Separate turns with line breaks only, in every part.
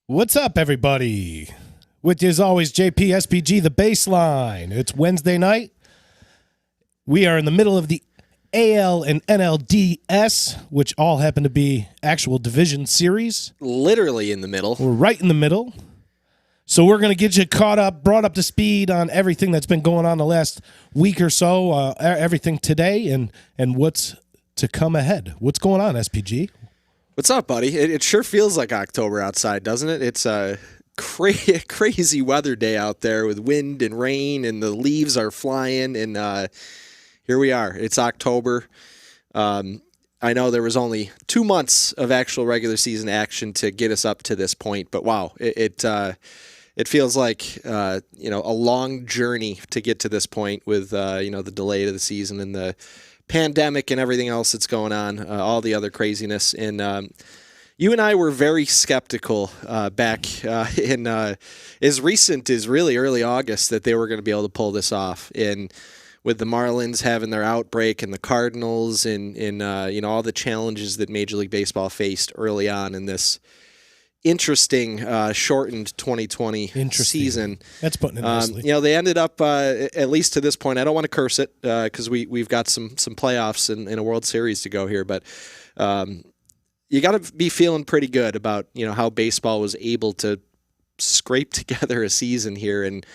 What's up, everybody? With you as always, JP, SPG, the baseline. It's Wednesday night. We are in the middle of the AL and NLDS, which all happen to be actual division series.
Literally in the middle.
We're right in the middle. So we're going to get you caught up, brought up to speed on everything that's been going on the last week or so, everything today and what's to come ahead. What's going on, SPG?
What's up, buddy? It sure feels like October outside, doesn't it? It's a crazy weather day out there with wind and rain, and the leaves are flying, and here we are. It's October. I know there was only 2 months of actual regular season action to get us up to this point, but wow, it feels like a long journey to get to this point with the delay to the season and the pandemic and everything else that's going on, all the other craziness. And you and I were very skeptical back in as recent as really early August that they were going to be able to pull this off. And with the Marlins having their outbreak and the Cardinals and all the challenges that Major League Baseball faced early on in this interesting shortened 2020 season.
That's putting it nicely.
They ended up at least to this point. I don't want to curse it because we've got some playoffs and a World Series to go here, but you got to be feeling pretty good about how baseball was able to scrape together a season here and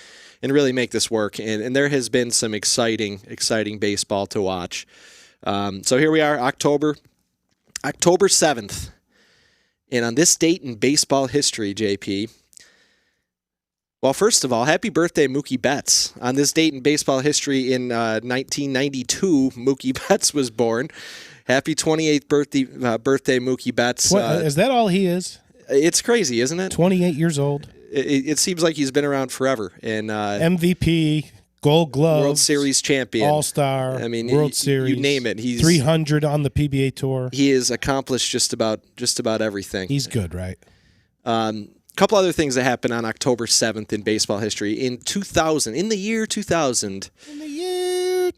really make this work. And there has been some exciting baseball to watch. So here we are, October 7th. And on this date in baseball history, JP, well, first of all, happy birthday, Mookie Betts. On this date in baseball history in 1992, Mookie Betts was born. Happy 28th birthday, Mookie Betts.
Is that all he is?
It's crazy, isn't it?
28 years old.
It seems like he's been around forever. And
MVP, Gold Glove,
World Series champion,
All-Star,
World
Series.
You name it. He's
300 on the PBA tour.
He has accomplished just about everything.
He's good, right?
Couple other things that happened on October 7th in baseball history. In the year 2000. We're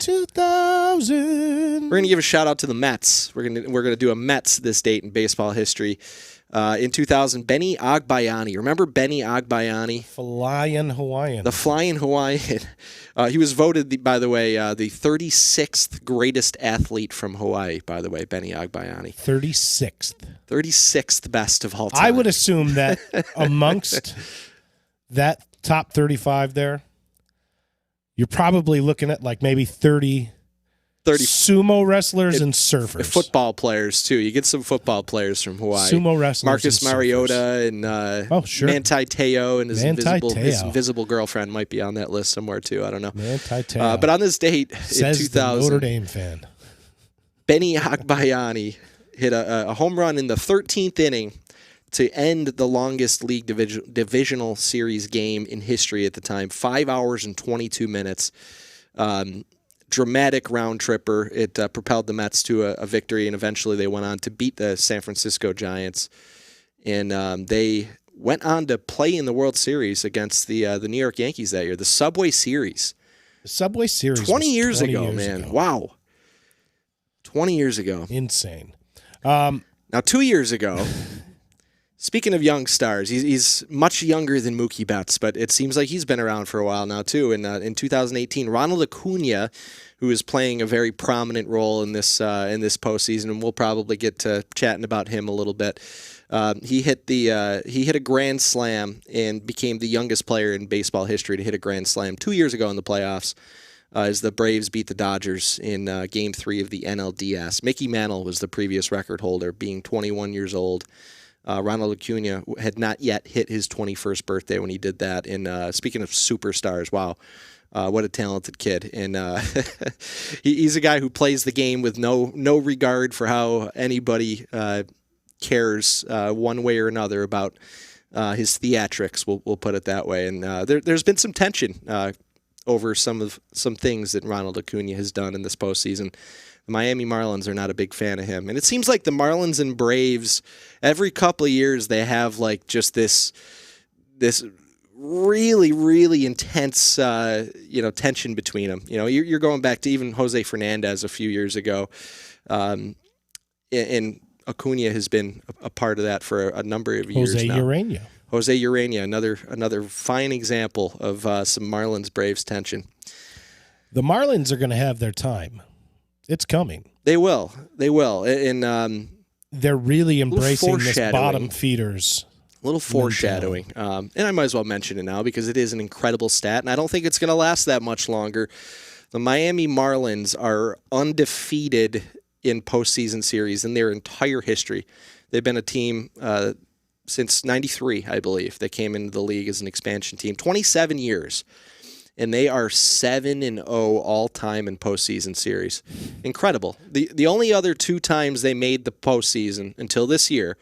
going to give a shout out to the Mets. We're going to do a Mets this date in baseball history. In 2000, Benny Agbayani. Remember Benny Agbayani?
Flying Hawaiian.
The Flying Hawaiian. He was voted, by the way, the 36th greatest athlete from Hawaii, by the way, Benny Agbayani.
36th.
36th best of all time.
I would assume that amongst that top 35 there, you're probably looking at like maybe 30 sumo wrestlers and surfers.
Football players, too. You get some football players from Hawaii.
Sumo wrestlers
Marcus
and
Mariota
surfers.
and
sure.
Manti Te'o and his invisible girlfriend might be on that list somewhere, too. I don't know.
Manti Te'o.
But on this date
Says
in 2000,
the Notre Dame fan.
Benny Agbayani hit a home run in the 13th inning to end the longest league divisional series game in history at the time, 5 hours and 22 minutes. Dramatic round tripper. It propelled the Mets to a victory, and eventually they went on to beat the San Francisco Giants. And they went on to play in the World Series against the New York Yankees that year, the Subway Series.
The Subway Series
20 years ago, man. Wow. 20 years ago.
Insane.
Now, 2 years ago, speaking of young stars, he's much younger than Mookie Betts, but it seems like he's been around for a while now, too. In 2018, Ronald Acuna, who is playing a very prominent role in this postseason, and we'll probably get to chatting about him a little bit. He hit a grand slam and became the youngest player in baseball history to hit a grand slam 2 years ago in the playoffs. As the Braves beat the Dodgers in Game 3 of the NLDS. Mickey Mantle was the previous record holder, being 21 years old. Ronald Acuna had not yet hit his 21st birthday when he did that. And speaking of superstars, wow, what a talented kid. And he's a guy who plays the game with no regard for how anybody cares one way or another about his theatrics, we'll put it that way. And there's been some tension over some things that Ronald Acuna has done in this postseason. The Miami Marlins are not a big fan of him. And it seems like the Marlins and Braves, every couple of years, they have like just this really, really intense, tension between them. You're going back to even Jose Fernandez a few years ago. And Acuna has been a part of that for a number of years
Jose
now.
Urena.
Jose Urena, another fine example of some Marlins-Braves tension.
The Marlins are going to have their time. It's coming.
They will. And
they're really embracing this bottom feeders.
A little foreshadowing. And I might as well mention it now because it is an incredible stat, and I don't think it's going to last that much longer. The Miami Marlins are undefeated in postseason series in their entire history. They've been a team since '93, I believe. They came into the league as an expansion team. 27 years. And they are 7-0 all-time in postseason series. Incredible. The only other 2 times they made the postseason until this year,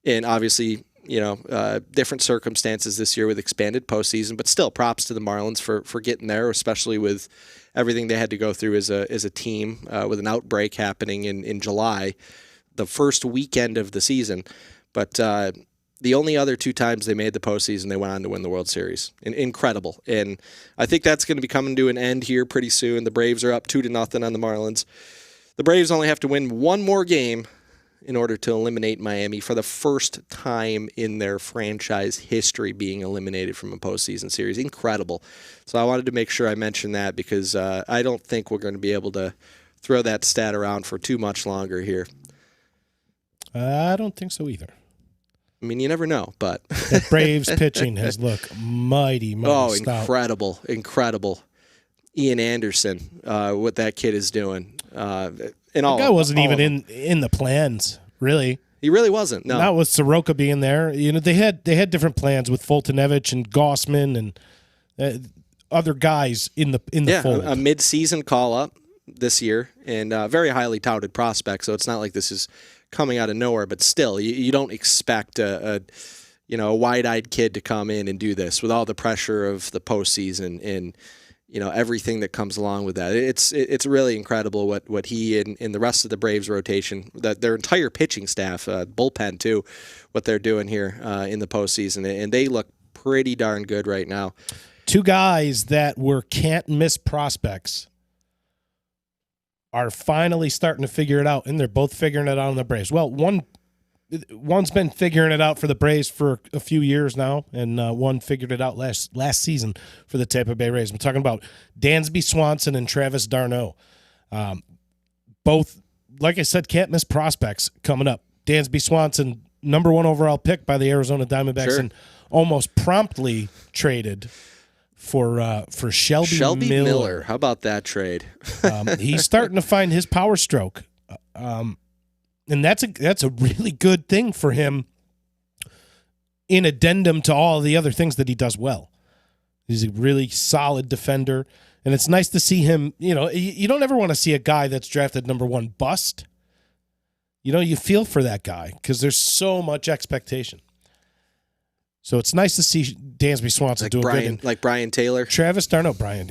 and obviously, different circumstances this year with expanded postseason, but still props to the Marlins for getting there, especially with everything they had to go through as a team with an outbreak happening in July, the first weekend of the season. But the only other 2 times they made the postseason, they went on to win the World Series. Incredible. And I think that's going to be coming to an end here pretty soon. The Braves are up 2-0 on the Marlins. The Braves only have to win 1 more game in order to eliminate Miami for the first time in their franchise history being eliminated from a postseason series. Incredible. So I wanted to make sure I mentioned that because I don't think we're going to be able to throw that stat around for too much longer here.
I don't think so either.
I mean, you never know, but
the Braves pitching has looked mighty stout.
Incredible. Ian Anderson, what that kid is doing.
The guy wasn't even in the plans, really.
He really wasn't. No,
not with Soroka being there. They had different plans with Fultonevich and Gossman and other guys in the fold.
A mid-season call-up this year and very highly touted prospect. So it's not like this is coming out of nowhere, but still, you don't expect a wide-eyed kid to come in and do this with all the pressure of the postseason and everything that comes along with that. It's really incredible what he and the rest of the Braves rotation, that their entire pitching staff, bullpen too, what they're doing here in the postseason, and they look pretty darn good right now.
2 guys that were can't-miss prospects are finally starting to figure it out, and they're both figuring it out on the Braves. Well, one's been figuring it out for the Braves for a few years now, and one figured it out last season for the Tampa Bay Rays. I'm talking about Dansby Swanson and Travis Darno. Both, like I said, can't-miss prospects coming up. Dansby Swanson, number 1 overall pick by the Arizona Diamondbacks, and almost promptly traded for Shelby Miller.
How about that trade?
He's starting to find his power stroke, and that's a really good thing for him. In addendum to all the other things that he does well, he's a really solid defender, and it's nice to see him. You don't ever want to see a guy that's drafted number 1 bust. You feel for that guy because there's so much expectation. So it's nice to see Dansby Swanson doing good.
Like Brian Taylor.
Travis Darno. Brian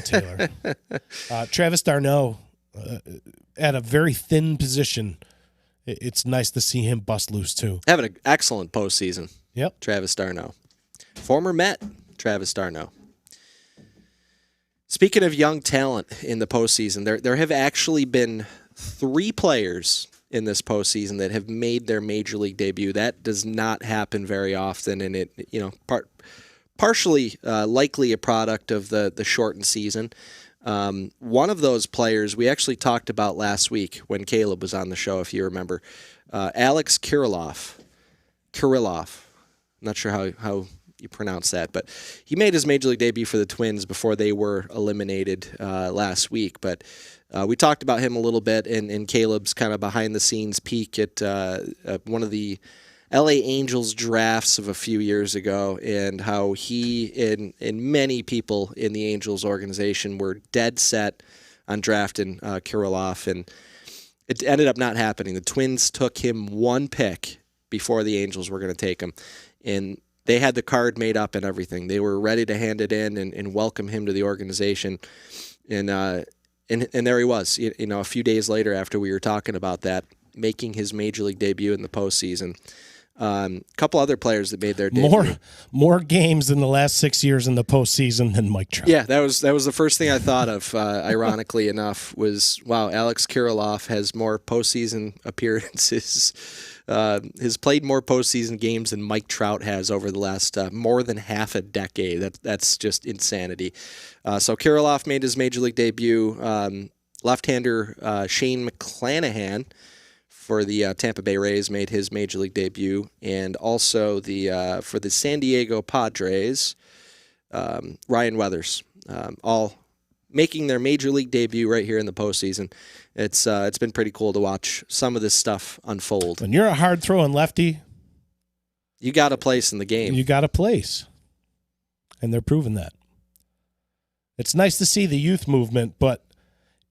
Taylor. Travis Darno at a very thin position. It's nice to see him bust loose, too.
Having an excellent postseason.
Yep.
Travis Darno. Former Met, Travis Darno. Speaking of young talent in the postseason, there have actually been 3 players in this postseason that have made their major league debut. That does not happen very often, and it partially likely a product of the shortened season. One of those players we actually talked about last week when Caleb was on the show, if you remember, Alex Kiriloff. I'm not sure how you pronounce that, but he made his major league debut for the Twins before they were eliminated last week. But we talked about him a little bit in Caleb's kind of behind-the-scenes peek at one of the LA Angels drafts of a few years ago, and how he and many people in the Angels organization were dead set on drafting Kiriloff, and it ended up not happening. The Twins took him 1 pick before the Angels were going to take him, and they had the card made up and everything. They were ready to hand it in and welcome him to the organization, and there he was. A few days later, after we were talking about that, making his major league debut in the postseason. A couple other players that made their debut.
More games in the last 6 years in the postseason than Mike Trout.
Yeah, that was the first thing I thought of. Ironically enough, was wow, Alex Kiriloff has more postseason appearances has played more postseason games than Mike Trout has over the last more than half a decade. That's just insanity. So Kiriloff made his major league debut. Left-hander Shane McClanahan for the Tampa Bay Rays made his major league debut, and also for the San Diego Padres, Ryan Weathers, all making their major league debut right here in the postseason. It's been pretty cool to watch some of this stuff unfold.
When you're a hard-throwing lefty,
you got a place in the game.
You got a place, and they're proving that. It's nice to see the youth movement, but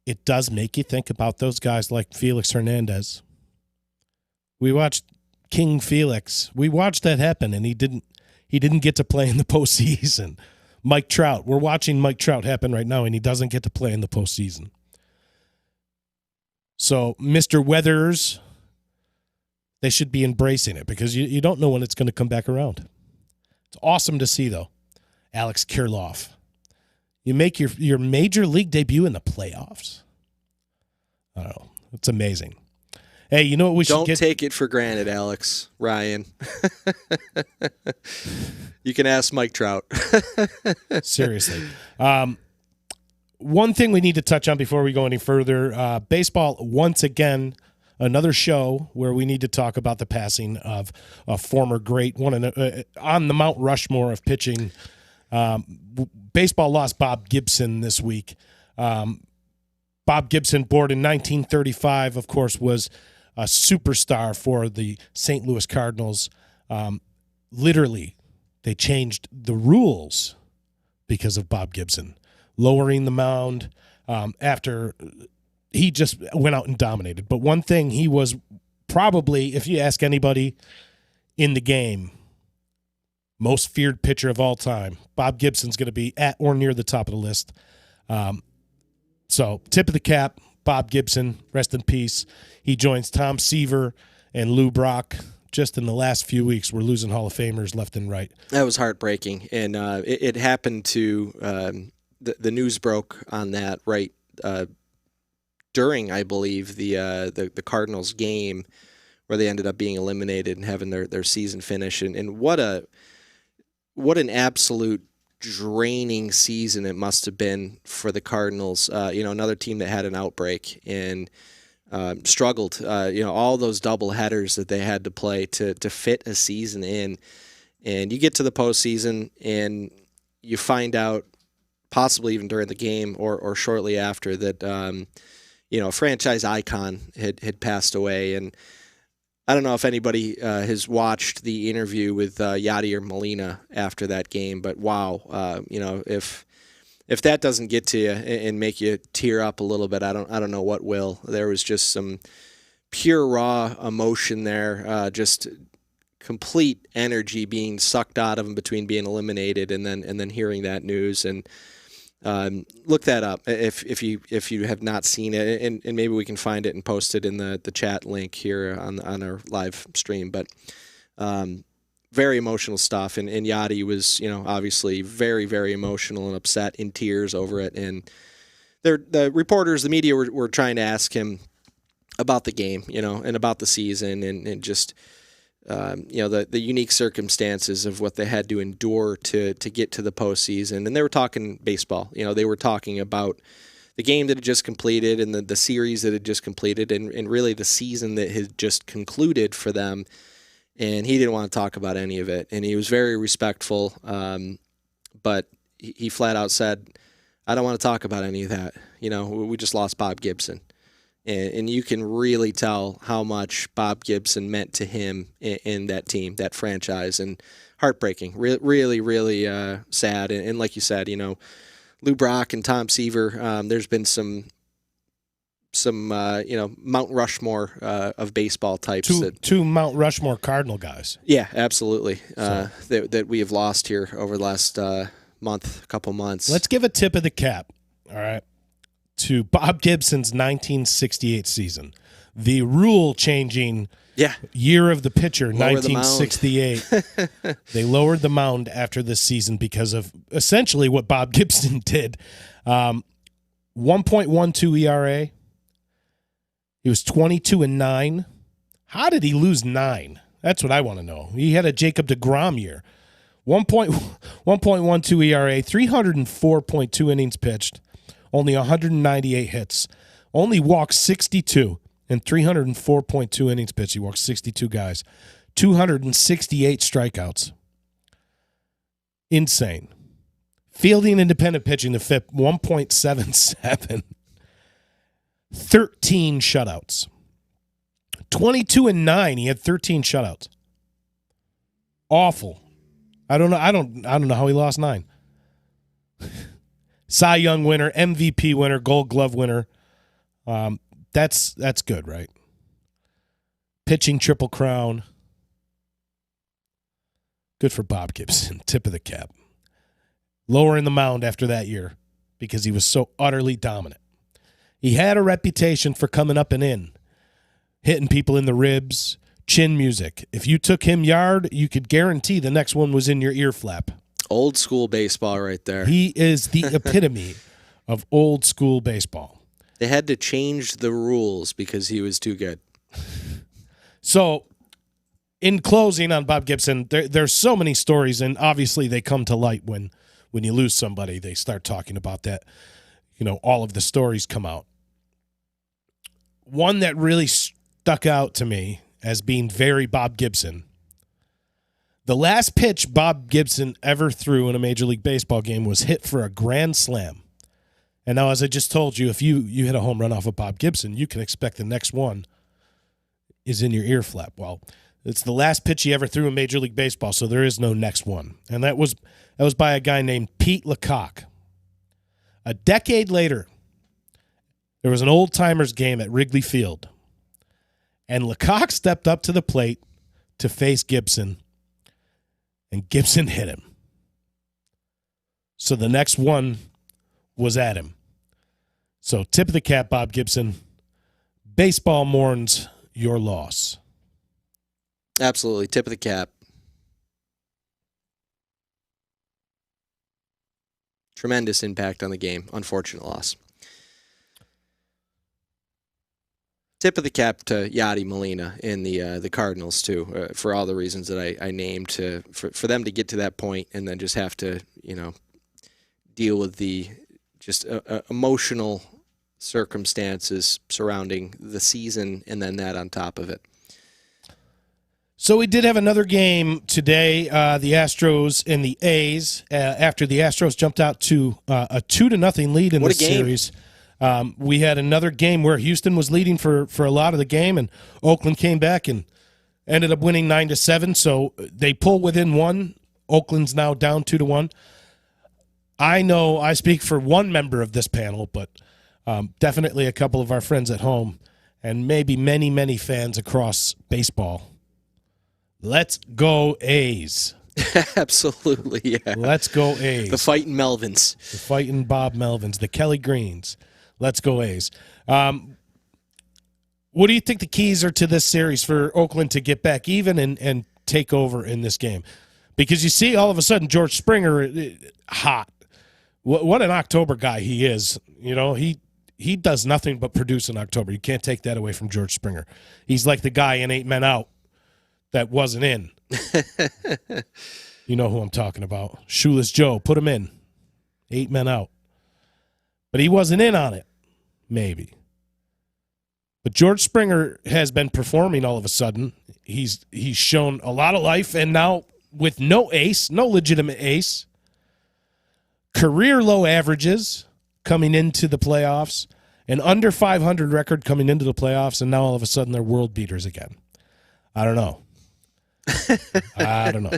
it does make you think about those guys like Felix Hernandez. We watched King Felix. We watched that happen, and he didn't get to play in the postseason. Mike Trout. We're watching Mike Trout happen right now, and he doesn't get to play in the postseason. So, Mr. Weathers, they should be embracing it because you don't know when it's going to come back around. It's awesome to see, though. Alex Kiriloff. You make your major league debut in the playoffs. I don't know. It's amazing. Hey, you know what we should
Don't take it for granted, Alex, Ryan. You can ask Mike Trout.
Seriously. One thing we need to touch on before we go any further, baseball, once again, another show where we need to talk about the passing of a former great, on the Mount Rushmore of pitching. Baseball lost Bob Gibson this week. Bob Gibson, born in 1935, of course, was a superstar for the St. Louis Cardinals. Literally, they changed the rules because of Bob Gibson, lowering the mound after he just went out and dominated. But one thing, he was probably, if you ask anybody in the game, most feared pitcher of all time. Bob Gibson's going to be at or near the top of the list. So tip of the cap, Bob Gibson, rest in peace. He joins Tom Seaver and Lou Brock. Just in the last few weeks, we're losing Hall of Famers left and right.
That was heartbreaking, and it happened to the news broke on that right during, I believe, the Cardinals game where they ended up being eliminated and having their season finish. And what an absolute draining season it must have been for the Cardinals. Another team that had an outbreak and struggled. All those double headers that they had to play to fit a season in, and you get to the postseason and you find out, possibly even during the game or shortly after, that a franchise icon had passed away. And I don't know if anybody has watched the interview with Yadier Molina after that game, but wow, if that doesn't get to you and make you tear up a little bit, I don't know what will. There was just some pure raw emotion there, just complete energy being sucked out of him between being eliminated and then hearing that news. And look that up if you have not seen it, and maybe we can find it and post it in the chat link here on our live stream. But very emotional stuff, and Yachty was obviously very, very emotional and upset, in tears over it. And the reporters, the media were trying to ask him about the game, and about the season, and just the unique circumstances of what they had to endure to get to the postseason. And they were talking baseball. They were talking about the game that had just completed and the series that had just completed, and really the season that had just concluded for them. And he didn't want to talk about any of it. And he was very respectful, but he flat out said, I don't want to talk about any of that. We just lost Bob Gibson. And you can really tell how much Bob Gibson meant to him in that team, that franchise, and heartbreaking. Really, really sad. And like you said, Lou Brock and Tom Seaver, there's been some Mount Rushmore of baseball types.
Two Mount Rushmore Cardinal guys.
Yeah, absolutely. That we have lost here over the last couple months.
Let's give a tip of the cap, all right, to Bob Gibson's 1968 season. The rule-changing year of the pitcher, 1968. They lowered the mound after this season because of essentially what Bob Gibson did. 1.12 ERA. He was 22-9. How did he lose 9? That's what I want to know. He had a Jacob deGrom year. 1.12 ERA, 304.2 innings pitched, only 198 hits, only walked 62 and 304.2 innings pitched. He walked 62 guys, 268 strikeouts. Insane. Fielding independent pitching, the FIP 1.77. 13 shutouts. 22-9. He had 13 shutouts. Awful. I don't know how he lost 9. Cy Young winner, MVP winner, Gold Glove winner. That's good, right? Pitching Triple Crown. Good for Bob Gibson. Tip of the cap. Lowering the mound after that year because he was so utterly dominant. He had a reputation for coming up and in, hitting people in the ribs, chin music. If you took him yard, you could guarantee the next one was in your ear flap.
Old school baseball right there.
He is the epitome of old school baseball.
They had to change the rules because he was too good.
So, in closing on Bob Gibson, there's so many stories, and obviously they come to light when you lose somebody. They start talking about that. All of the stories come out. One that really stuck out to me as being very Bob Gibson. The last pitch Bob Gibson ever threw in a Major League Baseball game was hit for a grand slam. And now, as I just told you, if you hit a home run off of Bob Gibson, you can expect the next one is in your ear flap. Well, it's the last pitch he ever threw in Major League Baseball, so there is no next one. And that was by a guy named Pete Lecoq. A decade later, there was an old-timers game at Wrigley Field, and Lecoq stepped up to the plate to face Gibson, and Gibson hit him. So the next one was at him. So tip of the cap, Bob Gibson. Baseball mourns your loss.
Absolutely. Tip of the cap. Tremendous impact on the game. Unfortunate loss. Tip of the cap to Yadi Molina and the Cardinals, too, for all the reasons that I named, for them to get to that point and then just have to, deal with the just emotional circumstances surrounding the season and then that on top of it.
So we did have another game today, the Astros and the A's, after the Astros jumped out to a 2-0 lead in the series. We had another game where Houston was leading for a lot of the game, and Oakland came back and ended up winning 9-7. So they pull within 1. Oakland's now down 2-1. I know I speak for one member of this panel, but definitely a couple of our friends at home, and maybe many, many fans across baseball. Let's go A's.
Absolutely, yeah.
Let's go A's.
The fighting Melvins.
The fighting Bob Melvins. The Kelly Greens. Let's go A's. What do you think the keys are to this series for Oakland to get back even and take over in this game? Because you see all of a sudden George Springer hot. What an October guy he is. He does nothing but produce in October. You can't take that away from George Springer. He's like the guy in 8 Men Out that wasn't in. You know who I'm talking about. Shoeless Joe. Put him in. 8 Men Out. But he wasn't in on it. Maybe. But George Springer has been performing all of a sudden. He's shown a lot of life, and now with no ace, no legitimate ace, career low averages coming into the playoffs, an under 500 record coming into the playoffs, and now all of a sudden they're world beaters again. I don't know. I don't know.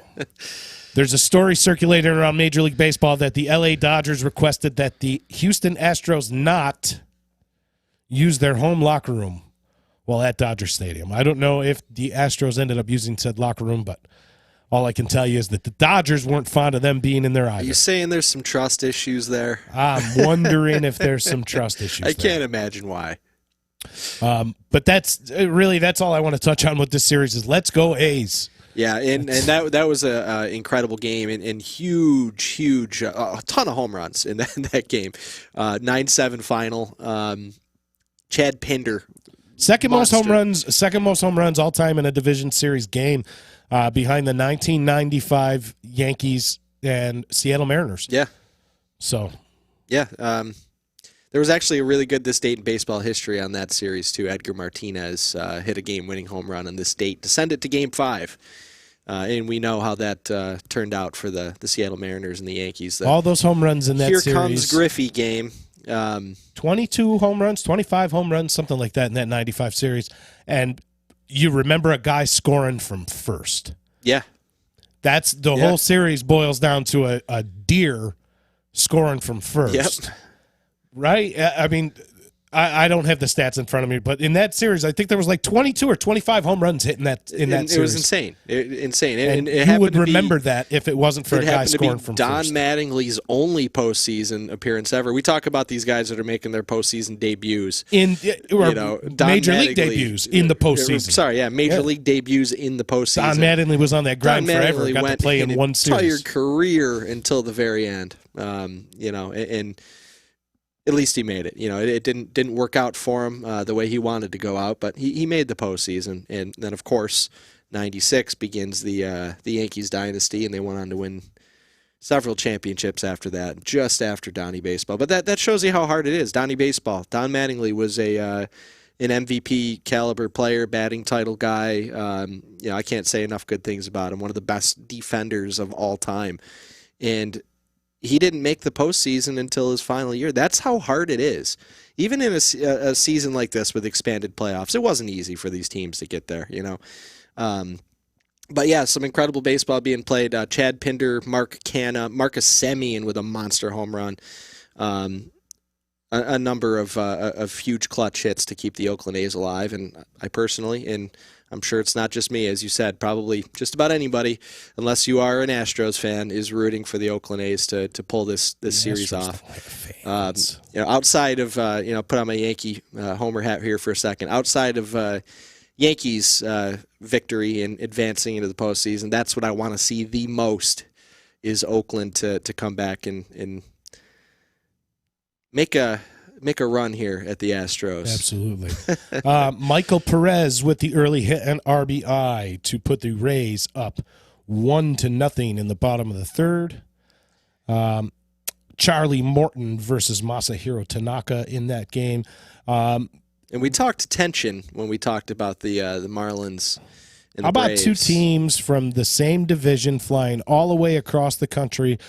There's a story circulating around Major League Baseball that the LA Dodgers requested that the Houston Astros not use their home locker room while at Dodger Stadium. I don't know if the Astros ended up using said locker room, but all I can tell you is that the Dodgers weren't fond of them being in there either.
Are you saying there's some trust issues there?
I'm wondering if there's some trust issues
I can't imagine why.
But that's all I want to touch on with this series is let's go A's.
Yeah, and that was a incredible game and huge, a ton of home runs in that game. 9-7 final. Chad Pinder
Second most home
monster.
runs all time in a division series game, behind the 1995 Yankees and Seattle Mariners.
Yeah.
So.
Yeah. There was actually a really good this date in baseball history on that series too. Edgar Martinez hit a game-winning home run on this date to send it to Game 5. And we know how that turned out for the Seattle Mariners and the Yankees.
All those home runs in that
Here
series.
comes Griffey game.
22 home runs, 25 home runs, something like that in that 95 series. And you remember a guy scoring from first.
Yeah.
That's the whole series boils down to a deer scoring from first.
Yep.
Right? I mean, I don't have the stats in front of me, but in that series, I think there was like 22 or 25 home runs hit in that series.
It was insane. Insane.
And
it
you would remember that if it wasn't for a guy scoring from
Don
first.
Mattingly's only postseason appearance ever. We talk about these guys that are making their postseason debuts.
Major league debuts in the postseason.
Major league debuts in the postseason.
Don Mattingly was on that grind forever. Got to play in one series.
Entire career until the very end. And at least he made it. It didn't work out for him the way he wanted to go out, but he made the postseason. And then, of course, 96 begins the Yankees dynasty, and they went on to win several championships after that, just after Donnie Baseball. But that shows you how hard it is. Donnie Baseball. Don Mattingly was an MVP caliber player, batting title guy. I can't say enough good things about him. One of the best defenders of all time. And he didn't make the postseason until his final year. That's how hard it is. Even in a season like this with expanded playoffs, it wasn't easy for these teams to get there, But yeah, some incredible baseball being played. Chad Pinder, Mark Canha, Marcus Semien with a monster home run. A number of huge clutch hits to keep the Oakland A's alive. And I personally, and I'm sure it's not just me, as you said, probably just about anybody, unless you are an Astros fan, is rooting for the Oakland A's to pull this series off. Outside of put on my Yankee homer hat here for a second. Outside of Yankees victory and advancing into the postseason, that's what I want to see the most, is Oakland to come back and make a run here at the Astros.
Absolutely. Michael Perez with the early hit and RBI to put the Rays up 1-0 in the bottom of the third. Charlie Morton versus Masahiro Tanaka in that game.
And we talked tension when we talked about the Marlins and
How
the
about
Braves.
two teams from the same division flying all the way across the country,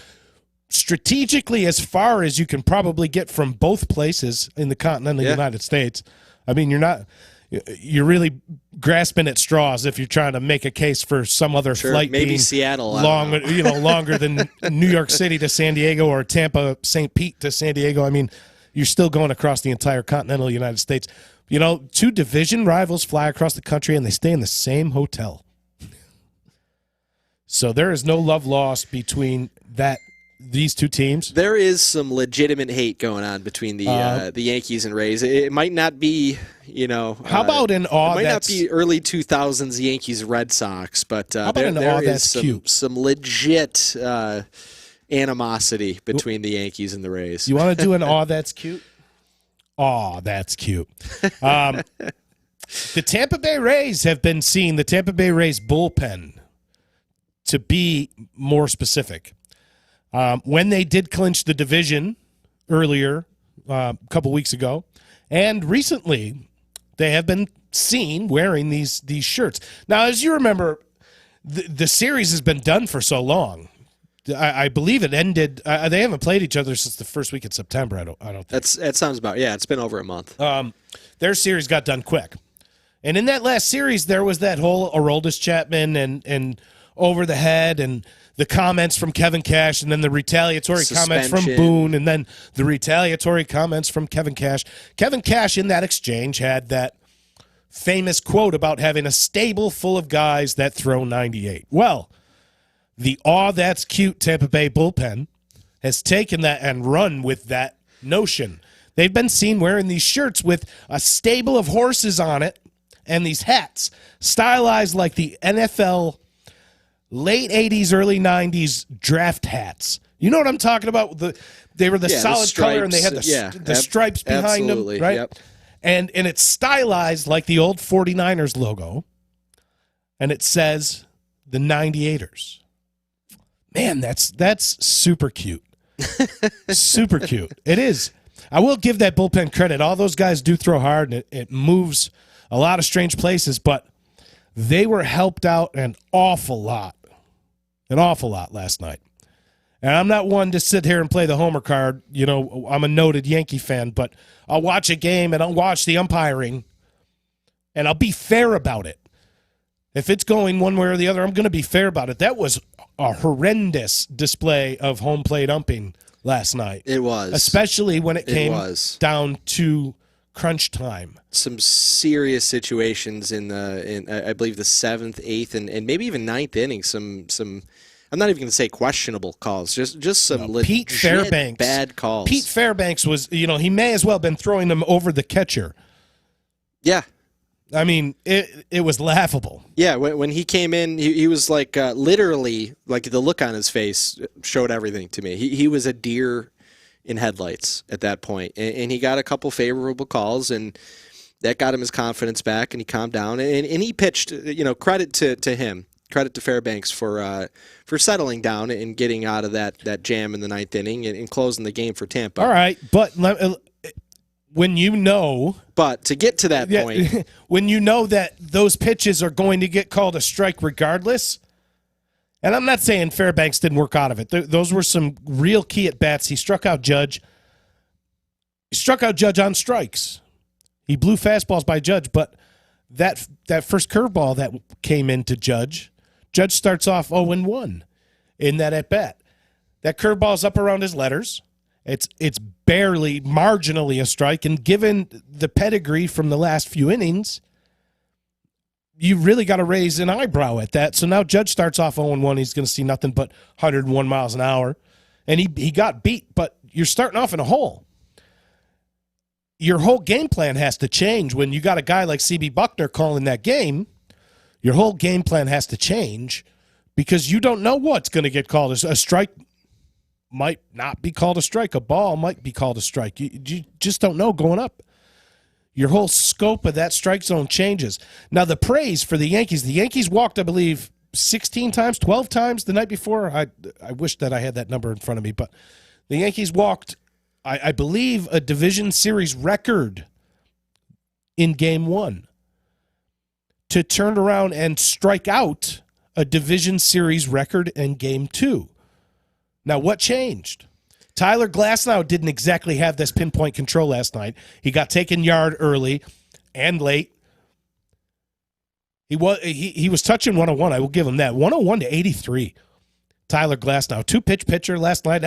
strategically as far as you can probably get from both places in the continental United States? I mean, you're really grasping at straws if you're trying to make a case for some other flight
maybe
being
Seattle
longer than New York City to San Diego or Tampa, St. Pete to San Diego. I mean, you're still going across the entire continental United States. Two division rivals fly across the country and they stay in the same hotel. So there is no love lost between these two teams.
There is some legitimate hate going on between the Yankees and Rays. It might not be,
How about an awe?
It might not be early 2000s Yankees Red Sox, but
there is
some legit animosity between the Yankees and the Rays.
You want to do an awe that's cute? Aw, that's cute. The Tampa Bay Rays have been seeing the Tampa Bay Rays bullpen, to be more specific. When they did clinch the division earlier, a couple weeks ago, and recently, they have been seen wearing these shirts. Now, as you remember, the series has been done for so long. I believe it ended. They haven't played each other since the first week in September. I don't think.
That sounds about. Yeah, it's been over a month.
Their series got done quick, and in that last series, there was that whole Aroldis Chapman and over the head and the comments from Kevin Cash, and then the retaliatory comments from Boone, and then the retaliatory comments from Kevin Cash. Kevin Cash in that exchange had that famous quote about having a stable full of guys that throw 98. Well, the aw that's cute Tampa Bay bullpen has taken that and run with that notion. They've been seen wearing these shirts with a stable of horses on it and these hats stylized like the NFL late 80s, early 90s draft hats. You know what I'm talking about? They were the solid color, and they had the stripes behind them, right?
Yep.
And it's stylized like the old 49ers logo, and it says the 98ers. Man, that's super cute. Super cute. It is. I will give that bullpen credit. All those guys do throw hard, and it moves a lot of strange places, but they were helped out an awful lot last night. And I'm not one to sit here and play the homer card. You know, I'm a noted Yankee fan, but I'll watch a game and I'll watch the umpiring, and I'll be fair about it. If it's going one way or the other, I'm going to be fair about it. That was a horrendous display of home plate umping last night.
It was.
Especially when it came down to crunch time.
Some serious situations in I believe the 7th, 8th, and maybe even 9th inning. Some I'm not even going to say questionable calls. Just some legit bad calls.
Pete Fairbanks was, he may as well have been throwing them over the catcher.
Yeah.
I mean, it was laughable.
Yeah, when he came in, he was like literally, like the look on his face showed everything to me. He was a deer in headlights at that point, and he got a couple favorable calls, and that got him his confidence back, and he calmed down, and he pitched. Credit to him, credit to Fairbanks for settling down and getting out of that jam in the 9th inning and closing the game for Tampa.
All right, but when
But to get to that point.
When you know that those pitches are going to get called a strike regardless, and I'm not saying Fairbanks didn't work out of it. Those were some real key at-bats. He struck out Judge. He struck out Judge on strikes. He blew fastballs by Judge, but that first curveball that came into Judge starts off 0-1 in that at-bat. That curveball's up around his letters. It's barely, marginally a strike, and given the pedigree from the last few innings, you really got to raise an eyebrow at that. So now Judge starts off 0-1. He's going to see nothing but 101 miles an hour, and he got beat, but you're starting off in a hole. Your whole game plan has to change when you got a guy like C.B. Buckner calling that game. Your whole game plan has to change because you don't know what's going to get called. A strike might not be called a strike. A ball might be called a strike. You just don't know going up. Your whole scope of that strike zone changes. Now, the praise for the Yankees walked, I believe, 16 times, 12 times the night before. I wish that I had that number in front of me, but the Yankees walked, I believe, a division series record in Game 1 to turn around and strike out a division series record in Game 2. Now, what changed? Tyler Glasnow didn't exactly have this pinpoint control last night. He got taken yard early and late. He was touching 101. I will give him that. 101 to 83. Tyler Glasnow, 2-pitch pitcher last night.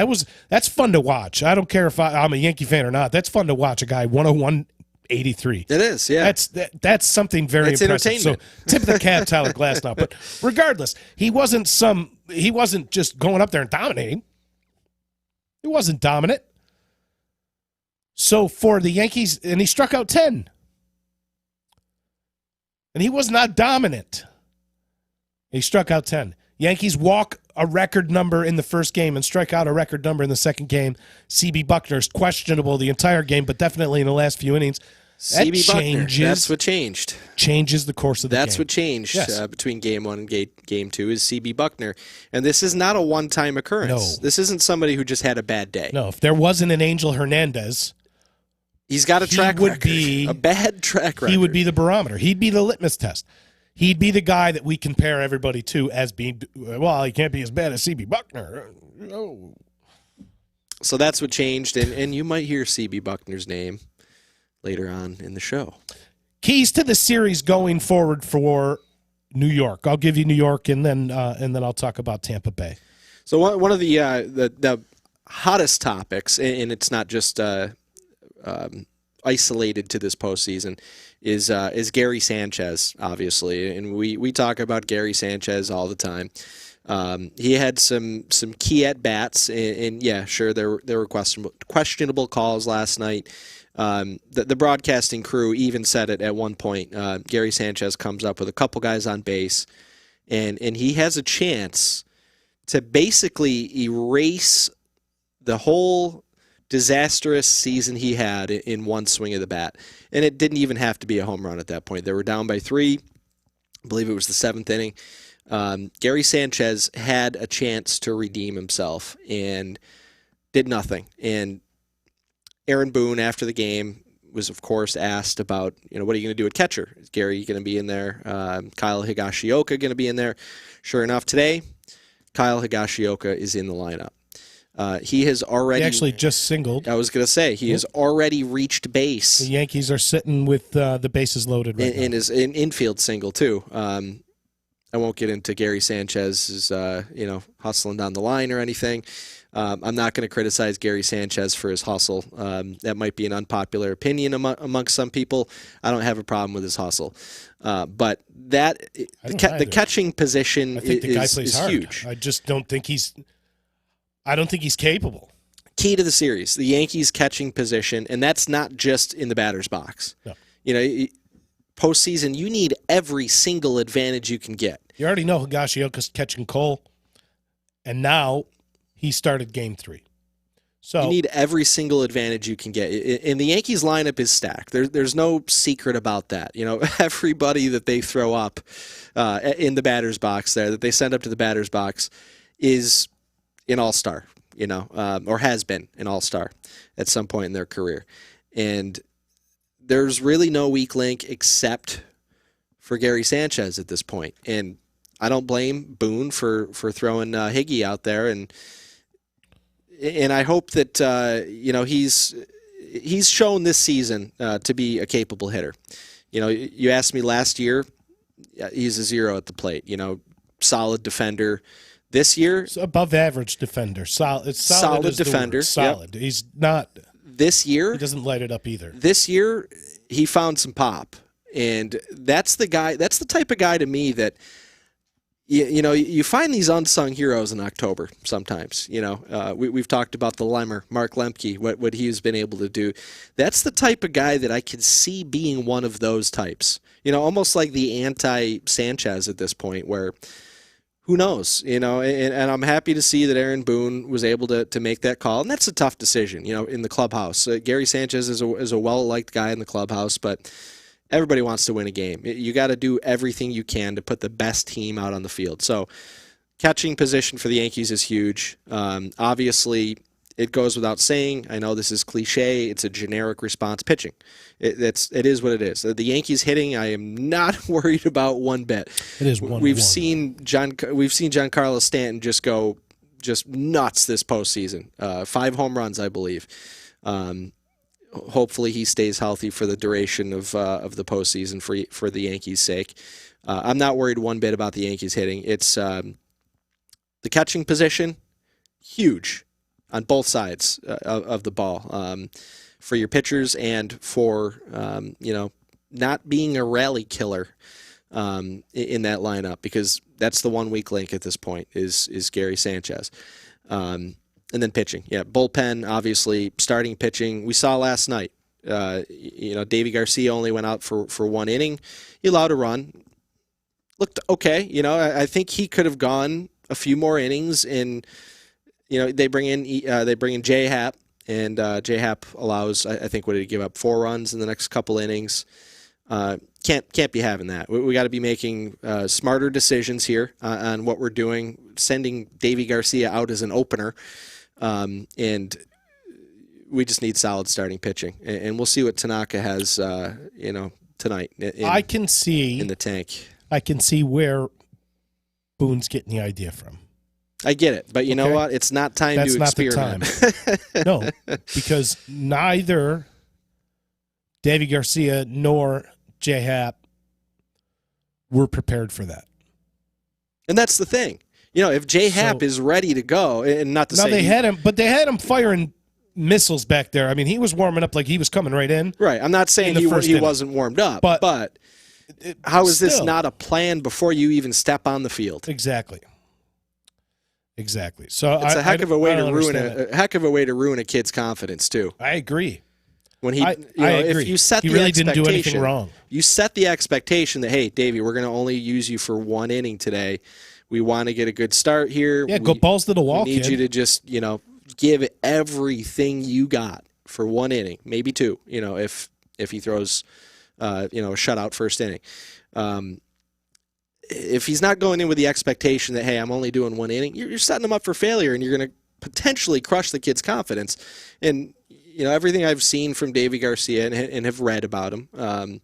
That's fun to watch. I don't care if I'm a Yankee fan or not. That's fun to watch. A guy 101 83.
It is, yeah.
That's something very impressive. So tip of the cap, Tyler Glasnow. But regardless, he wasn't just going up there and dominating. He wasn't dominant. So for the Yankees, and he struck out 10. And he was not dominant. He struck out 10. Yankees walk a record number in the first game and strike out a record number in the second game. C.B. Buckner is questionable the entire game, but definitely in the last few innings.
C.B. Buckner, that's what changed.
Changes the course of the game.
That's what changed between Game 1 and Game 2 is C.B. Buckner. And this is not a one-time occurrence. No. This isn't somebody who just had a bad day.
No, if there wasn't an Angel Hernandez,
he's got a track record. A bad track record.
He would be the barometer. He'd be the litmus test. He'd be the guy that we compare everybody to as being, well, he can't be as bad as C.B. Buckner. No.
So that's what changed, and you might hear C.B. Buckner's name later on in the show.
Keys to the series going forward for New York. I'll give you New York, and then I'll talk about Tampa Bay.
So one of the hottest topics, and it's not just isolated to this postseason, is Gary Sanchez, obviously, and we talk about Gary Sanchez all the time. He had some key at bats, and yeah, sure, there were questionable calls last night. The broadcasting crew even said it at one point. Gary Sanchez comes up with a couple guys on base, and he has a chance to basically erase the whole disastrous season he had in one swing of the bat. And it didn't even have to be a home run at that point. They were down by 3. I believe it was the 7th inning. Gary Sanchez had a chance to redeem himself and did nothing. And Aaron Boone, after the game, was, of course, asked about, what are you going to do at catcher? Is Gary going to be in there? Kyle Higashioka going to be in there? Sure enough, today, Kyle Higashioka is in the lineup. He has already...
He actually just singled.
I was going to say, he has already reached base.
The Yankees are sitting with the bases loaded right now.
In his infield single, too. I won't get into Gary Sanchez's, hustling down the line or anything. I'm not going to criticize Gary Sanchez for his hustle. That might be an unpopular opinion amongst some people. I don't have a problem with his hustle. But the catching position is huge.
I just don't think he's capable.
Key to the series, the Yankees catching position, and that's not just in the batter's box.
No.
Postseason, you need every single advantage you can get.
You already know Higashioka's catching Cole, and now he started Game 3. So
you need every single advantage you can get. And the Yankees lineup is stacked. There's no secret about that. Everybody that they throw up in the batter's box there, that they send up to the batter's box, is an all-star, or has been an all-star at some point in their career. And there's really no weak link except for Gary Sanchez at this point. And I don't blame Boone for throwing Higgy out there. And I hope that, he's shown this season to be a capable hitter. You asked me last year, he's a 0 at the plate, solid defender. This year,
it's above average defender. Solid
defender.
Solid. Yep. He's not.
This year,
he doesn't light it up either.
This year, he found some pop, and that's the guy. That's the type of guy to me that you find these unsung heroes in October. Sometimes, we've talked about the Lemmer, Mark Lemke, what he's been able to do. That's the type of guy that I could see being one of those types. Almost like the anti-Sanchez at this point, where. Who knows, and I'm happy to see that Aaron Boone was able to make that call, and that's a tough decision, in the clubhouse. Gary Sanchez is a well-liked guy in the clubhouse, but everybody wants to win a game. You got to do everything you can to put the best team out on the field. So catching position for the Yankees is huge. Obviously, it goes without saying. I know this is cliche. It's a generic response. Pitching. It is what it is. The Yankees hitting, I am not worried about one bit.
It is one.
We've seen Giancarlo Stanton just go nuts this postseason. 5 home runs, I believe. Hopefully he stays healthy for the duration of the postseason for the Yankees' sake. I'm not worried one bit about the Yankees hitting. It's the catching position, huge on both sides of the ball. For your pitchers and for not being a rally killer in that lineup, because that's the one weak link at this point is Gary Sanchez. And then pitching. Yeah, bullpen, obviously, starting pitching. We saw last night, Davy Garcia only went out for 1 inning. He allowed a run. Looked okay. I think he could have gone a few more innings. And, they bring in J-Hap. And J-Hap allows, I think, what did he give up? 4 runs in the next couple innings. Can't be having that. We got to be making smarter decisions here on what we're doing. Sending Davy Garcia out as an opener, and we just need solid starting pitching. And we'll see what Tanaka has, tonight.
I can see
in the tank.
I can see where Boone's getting the idea from.
I get it, but you know what? It's not time to experiment.
The time. No, because neither Davy Garcia nor J-Hap were prepared for that.
And that's the thing. If J-Hap is ready to go, and not to say
they had him firing missiles back there. I mean, he was warming up like he was coming right in.
Right. I'm not saying he wasn't warmed up, but how is this not a plan before you even step on the field?
Exactly. So
it's a heck of a way to ruin a kid's confidence too.
I agree.
When I agree. If you set
he really didn't do anything wrong.
You set the expectation that, hey, Davey, we're going to only use you for 1 inning today. We want to get a good start here.
Yeah, go balls to the wall,
We need
kid.
you to just, give everything you got for 1 inning, maybe 2, if he throws, a shutout first inning. If he's not going in with the expectation that, hey, I'm only doing 1 inning, you're setting him up for failure, and you're going to potentially crush the kid's confidence. And, everything I've seen from Davy Garcia and have read about him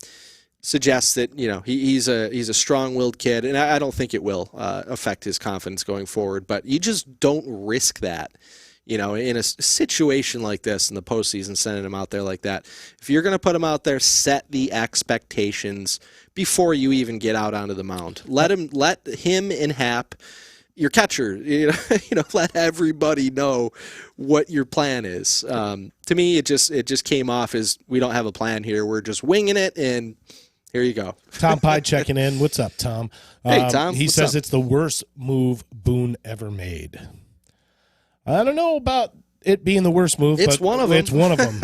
suggests that, he's a strong-willed kid, and I don't think it will affect his confidence going forward. But you just don't risk that, in a situation like this in the postseason, sending him out there like that. If you're going to put him out there, set the expectations before you even get out onto the mound. Let him and Hap, your catcher, let everybody know what your plan is. To me, it just came off as we don't have a plan here. We're just winging it, and here you go.
Tom Pye checking in. What's up, Tom?
Hey, Tom.
He says it's the worst move Boone ever made. I don't know about it being the worst move.
It's
but
one of them.
It's one of them.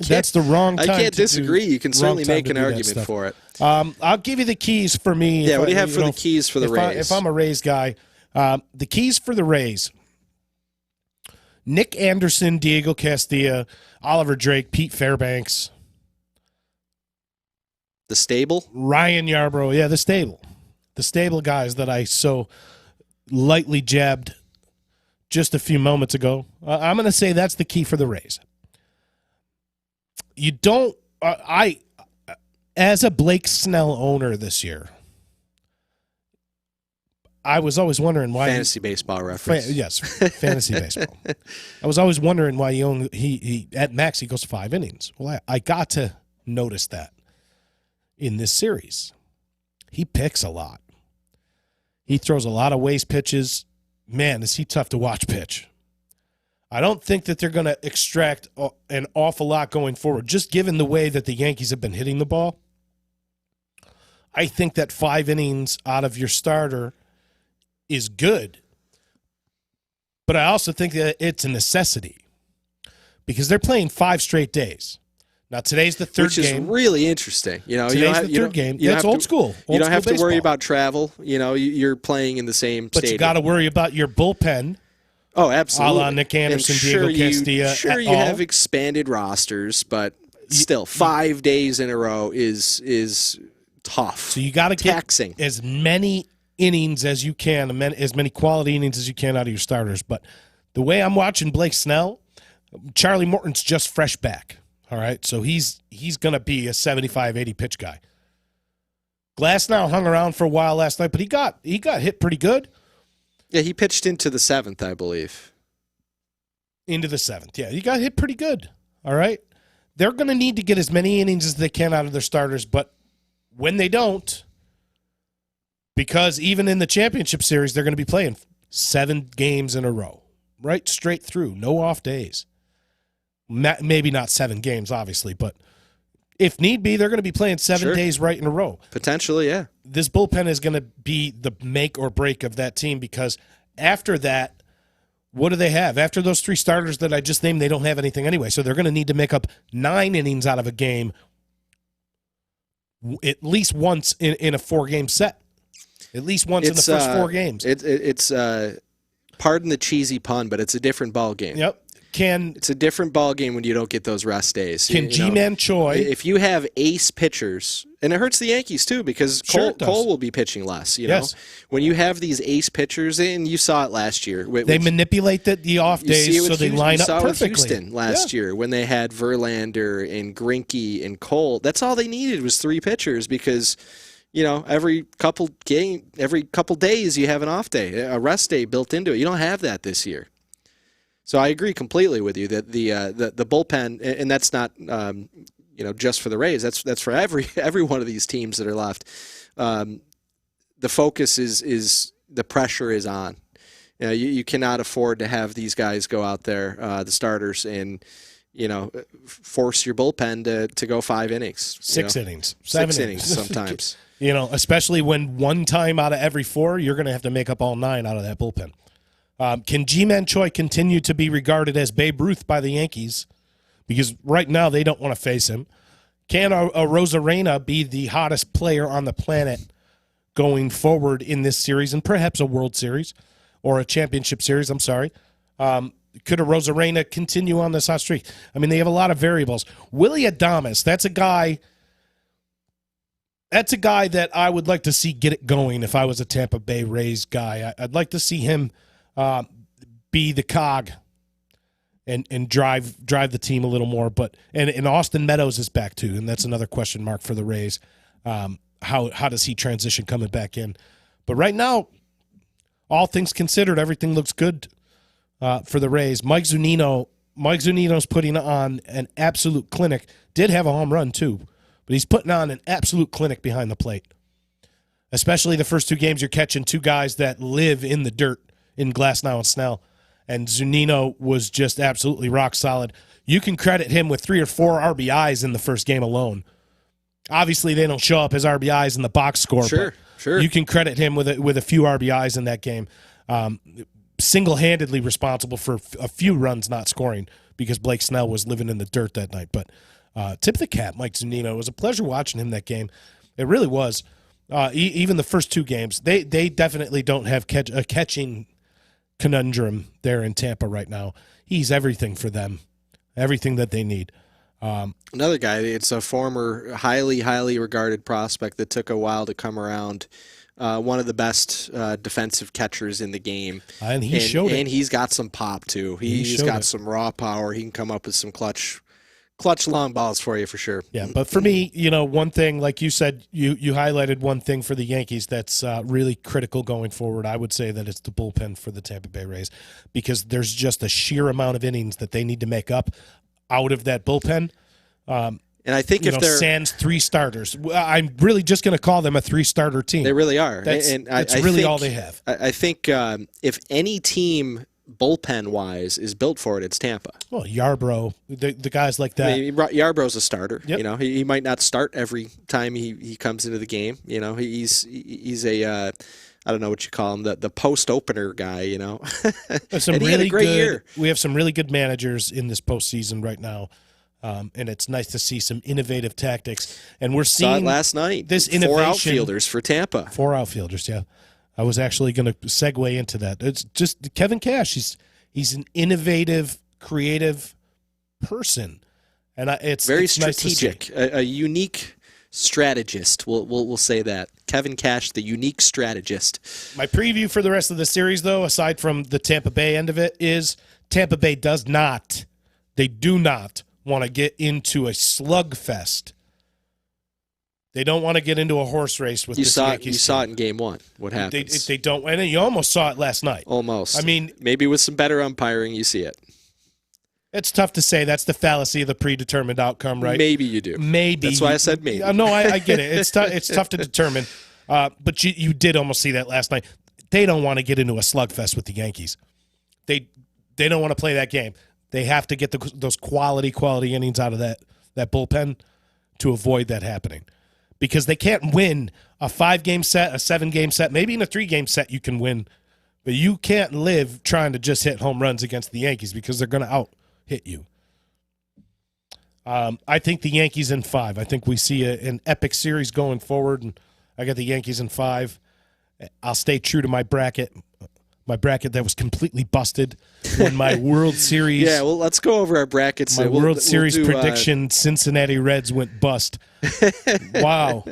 That's the wrong time.
I can't disagree. You can certainly make an argument for it.
I'll give you the keys for me.
Yeah, what do you have for the keys for the Rays?
If I'm a Rays guy, the keys for the Rays: Nick Anderson, Diego Castilla, Oliver Drake, Pete Fairbanks.
The stable?
Ryan Yarbrough. Yeah, the stable. The stable guys that I so lightly jabbed just a few moments ago. I'm going to say that's the key for the Rays. You don't as a Blake Snell owner this year, I was always wondering why
fantasy baseball reference.
Yes, fantasy baseball. I was always wondering why he at max he goes 5 innings. Well, I got to notice that in this series. He picks a lot. He throws a lot of waste pitches. Man, is he tough to watch pitch. I don't think that they're going to extract an awful lot going forward, just given the way that the Yankees have been hitting the ball. I think that 5 innings out of your starter is good, but I also think that it's a necessity because they're playing 5 straight days. Now, today's the third game.
Which is really interesting.
Today's the third game. That's old school.
You don't have to worry about travel. You're playing in the same stadium.
But you got to worry about your bullpen.
Oh, absolutely.
A la Nick Anderson, Diego Castilla.
Sure, you have expanded rosters, but still, 5 days in a row is tough.
So you got to get as many innings as you can, as many quality innings as you can out of your starters. But the way I'm watching Blake Snell, Charlie Morton's just fresh back. All right, so he's going to be a 75, 80 pitch guy. Glasnow hung around for a while last night, but he got hit pretty good.
Yeah, he pitched into the 7th, I believe.
Into the 7th, yeah. He got hit pretty good, all right? They're going to need to get as many innings as they can out of their starters, but when they don't, because even in the championship series, they're going to be playing 7 games in a row, right? Straight through, no off days. Maybe not 7 games, obviously, but if need be, they're going to be playing 7 days right in a row.
Potentially, yeah.
This bullpen is going to be the make or break of that team because after that, what do they have? After those 3 starters that I just named, they don't have anything anyway. So they're going to need to make up 9 innings out of a game at least once in a 4-game set. At least once in the first 4 games.
It's pardon the cheesy pun, but it's a different ball game.
Yep. It's
a different ball game when you don't get those rest days.
Can G-Man Choi...
If you have ace pitchers, and it hurts the Yankees too because Cole will be pitching less.
Yes.
When you have these ace pitchers, and you saw it last year.
They manipulate the off days so they line up perfectly. You saw it with Houston
last year when they had Verlander and Greinke and Cole. That's all they needed was 3 pitchers because... every couple days you have an off day, a rest day built into it. You don't have that this year. So I agree completely with you that the bullpen, and that's not just for the Rays. That's for every one of these teams that are left. The focus is the pressure is on. You cannot afford to have these guys go out there, the starters, and force your bullpen to go 5 innings,
6 innings,
7 innings sometimes.
Especially when one time out of every 4, you're going to have to make up all 9 out of that bullpen. Can G-Man Choi continue to be regarded as Babe Ruth by the Yankees? Because right now they don't want to face him. Can a Rosarena be the hottest player on the planet going forward in this series and perhaps a World Series or a championship series? I'm sorry. Could a Rosarena continue on this hot streak? I mean, they have a lot of variables. Willie Adames, that's a guy that I would like to see get it going if I was a Tampa Bay Rays guy. I'd like to see him be the cog and drive the team a little more. But and Austin Meadows is back too, and that's another question mark for the Rays. How does he transition coming back in? But right now, all things considered, everything looks good for the Rays. Mike Zunino's putting on an absolute clinic. Did have a home run too, but he's putting on an absolute clinic behind the plate. Especially the first two games, you're catching two guys that live in the dirt in Glasnow and Snell. And Zunino was just absolutely rock solid. You can credit him with 3 or 4 RBIs in the first game alone. Obviously, they don't show up as RBIs in the box score,
sure.
You can credit him with a few RBIs in that game. Single-handedly responsible for a few runs not scoring because Blake Snell was living in the dirt that night. But tip of the cap, Mike Zunino. It was a pleasure watching him that game. It really was. Even the first two games, they definitely don't have a catching conundrum there in Tampa right now. He's everything for them, everything that they need.
Another guy, it's a former highly regarded prospect that took a while to come around. One of the best defensive catchers in the game.
And showed it.
And he's got some pop, too. He's got some raw power. He can come up with some clutch long balls for you for sure.
Yeah, but for me, one thing, like you said, you highlighted one thing for the Yankees that's really critical going forward. I would say that it's the bullpen for the Tampa Bay Rays because there's just a sheer amount of innings that they need to make up out of that bullpen.
And I think if they're
sans 3 starters, I'm really just going to call them a 3-starter team.
They really are.
That's really all they have.
I think if any team bullpen-wise is built for it, it's Tampa.
Well, Yarbrough, the guys like that.
Yarbrough's a starter.
Yep.
He might not start every time he comes into the game. He's a I don't know what you call him, the post opener guy.
Some
and he
really
had a great
good,
year.
We have some really good managers in this postseason right now. And it's nice to see some innovative tactics. And we're seeing
saw it last night.
This innovation.
4 outfielders for Tampa.
4 outfielders, yeah. I was actually going to segue into that. It's just Kevin Cash. He's an innovative, creative person, and it's
very
strategic.
Nice a unique strategist. We'll say that Kevin Cash, the unique strategist.
My preview for the rest of the series, though, aside from the Tampa Bay end of it, is Tampa Bay do not want to get into a slugfest. They don't want to get into a horse race with this Yankees team.
You saw it in Game 1. What happens?
They don't, and you almost saw it last night.
Almost.
I mean,
maybe with some better umpiring, you see it.
It's tough to say. That's the fallacy of the predetermined outcome, right?
Maybe you do.
Maybe.
That's why I said maybe.
No, I get it. It's tough to determine. But you did almost see that last night. They don't want to get into a slugfest with the Yankees. They don't want to play that game. They have to get those quality innings out of that bullpen to avoid that happening. Because they can't win a 5-game set, a 7-game set, maybe in a 3-game set you can win. But you can't live trying to just hit home runs against the Yankees because they're going to out-hit you. I think the Yankees in 5. I think we see an epic series going forward, and I got the Yankees in 5. I'll stay true to my bracket that was completely busted when my World Series.
Yeah, well, let's go over our brackets.
My World Series prediction: Cincinnati Reds went bust. Wow.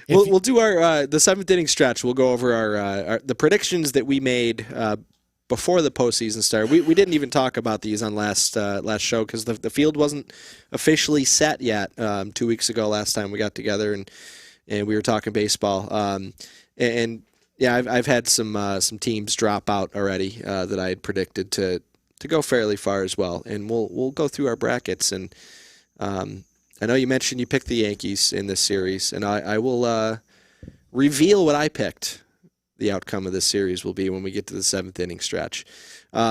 We'll do our the 7th inning stretch. We'll go over the predictions that we made before the postseason started. We didn't even talk about these on last show because the field wasn't officially set yet. 2 weeks ago, last time we got together and we were talking baseball. Yeah, I've had some teams drop out already that I had predicted to go fairly far as well, and we'll go through our brackets. And I know you mentioned you picked the Yankees in this series, and I will reveal what I picked. The outcome of this series will be when we get to the 7th inning stretch.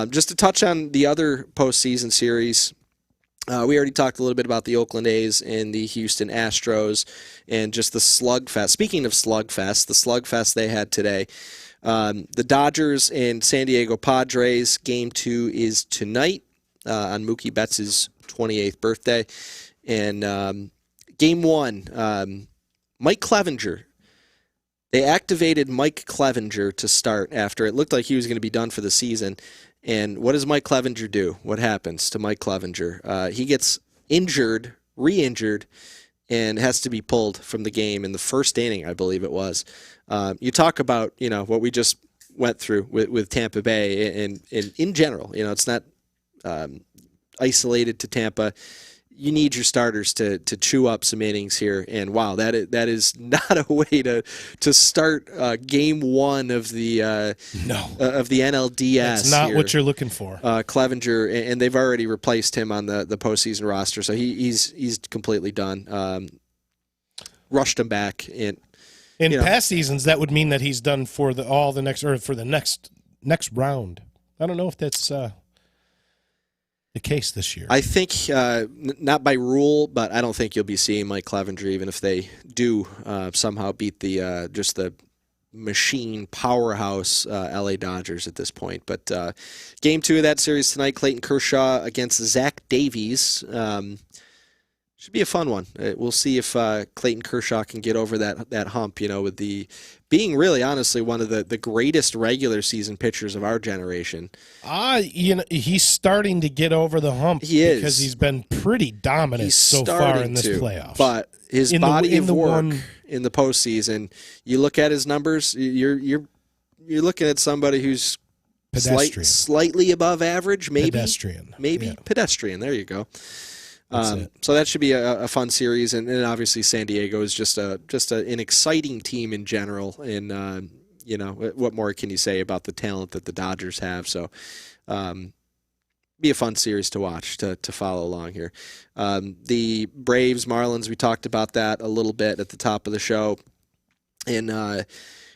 Just to touch on the other postseason series. We already talked a little bit about the Oakland A's and the Houston Astros and just the slugfest. Speaking of slugfest, the slugfest they had today. The Dodgers and San Diego Padres, Game 2 is tonight on Mookie Betts' 28th birthday. And Game 1, Mike Clevinger. They activated Mike Clevinger to start after it looked like he was going to be done for the season. And what does Mike Clevenger do? What happens to Mike Clevenger? He gets injured, re-injured, and has to be pulled from the game in the first inning, I believe it was. You talk about, what we just went through with Tampa Bay and in general. It's not isolated to Tampa. You need your starters to chew up some innings here, and wow, that is not a way to start game one of the of the NLDS.
That's not
here.
What you're looking for.
Clevenger, and they've already replaced him on the postseason roster, so he's completely done. Rushed him back in
past seasons. That would mean that he's done for the next round. I don't know if that's the case this year.
I think not by rule, but I don't think you'll be seeing Mike Clevenger, even if they do somehow beat the machine powerhouse LA Dodgers at this point. But game 2 of that series tonight, Clayton Kershaw against Zach Davies. Should be a fun one. We'll see if Clayton Kershaw can get over that hump, with the being really honestly one of the greatest regular season pitchers of our generation.
He's starting to get over the hump because he's been pretty dominant so far in this playoffs.
But his body of work in the postseason, you look at his numbers, you're looking at somebody who's slightly above average, maybe pedestrian. Pedestrian. There you go. So that should be a fun series, and obviously San Diego is just an exciting team in general. And what more can you say about the talent that the Dodgers have? So, be a fun series to watch to follow along here. The Braves Marlins, we talked about that a little bit at the top of the show, and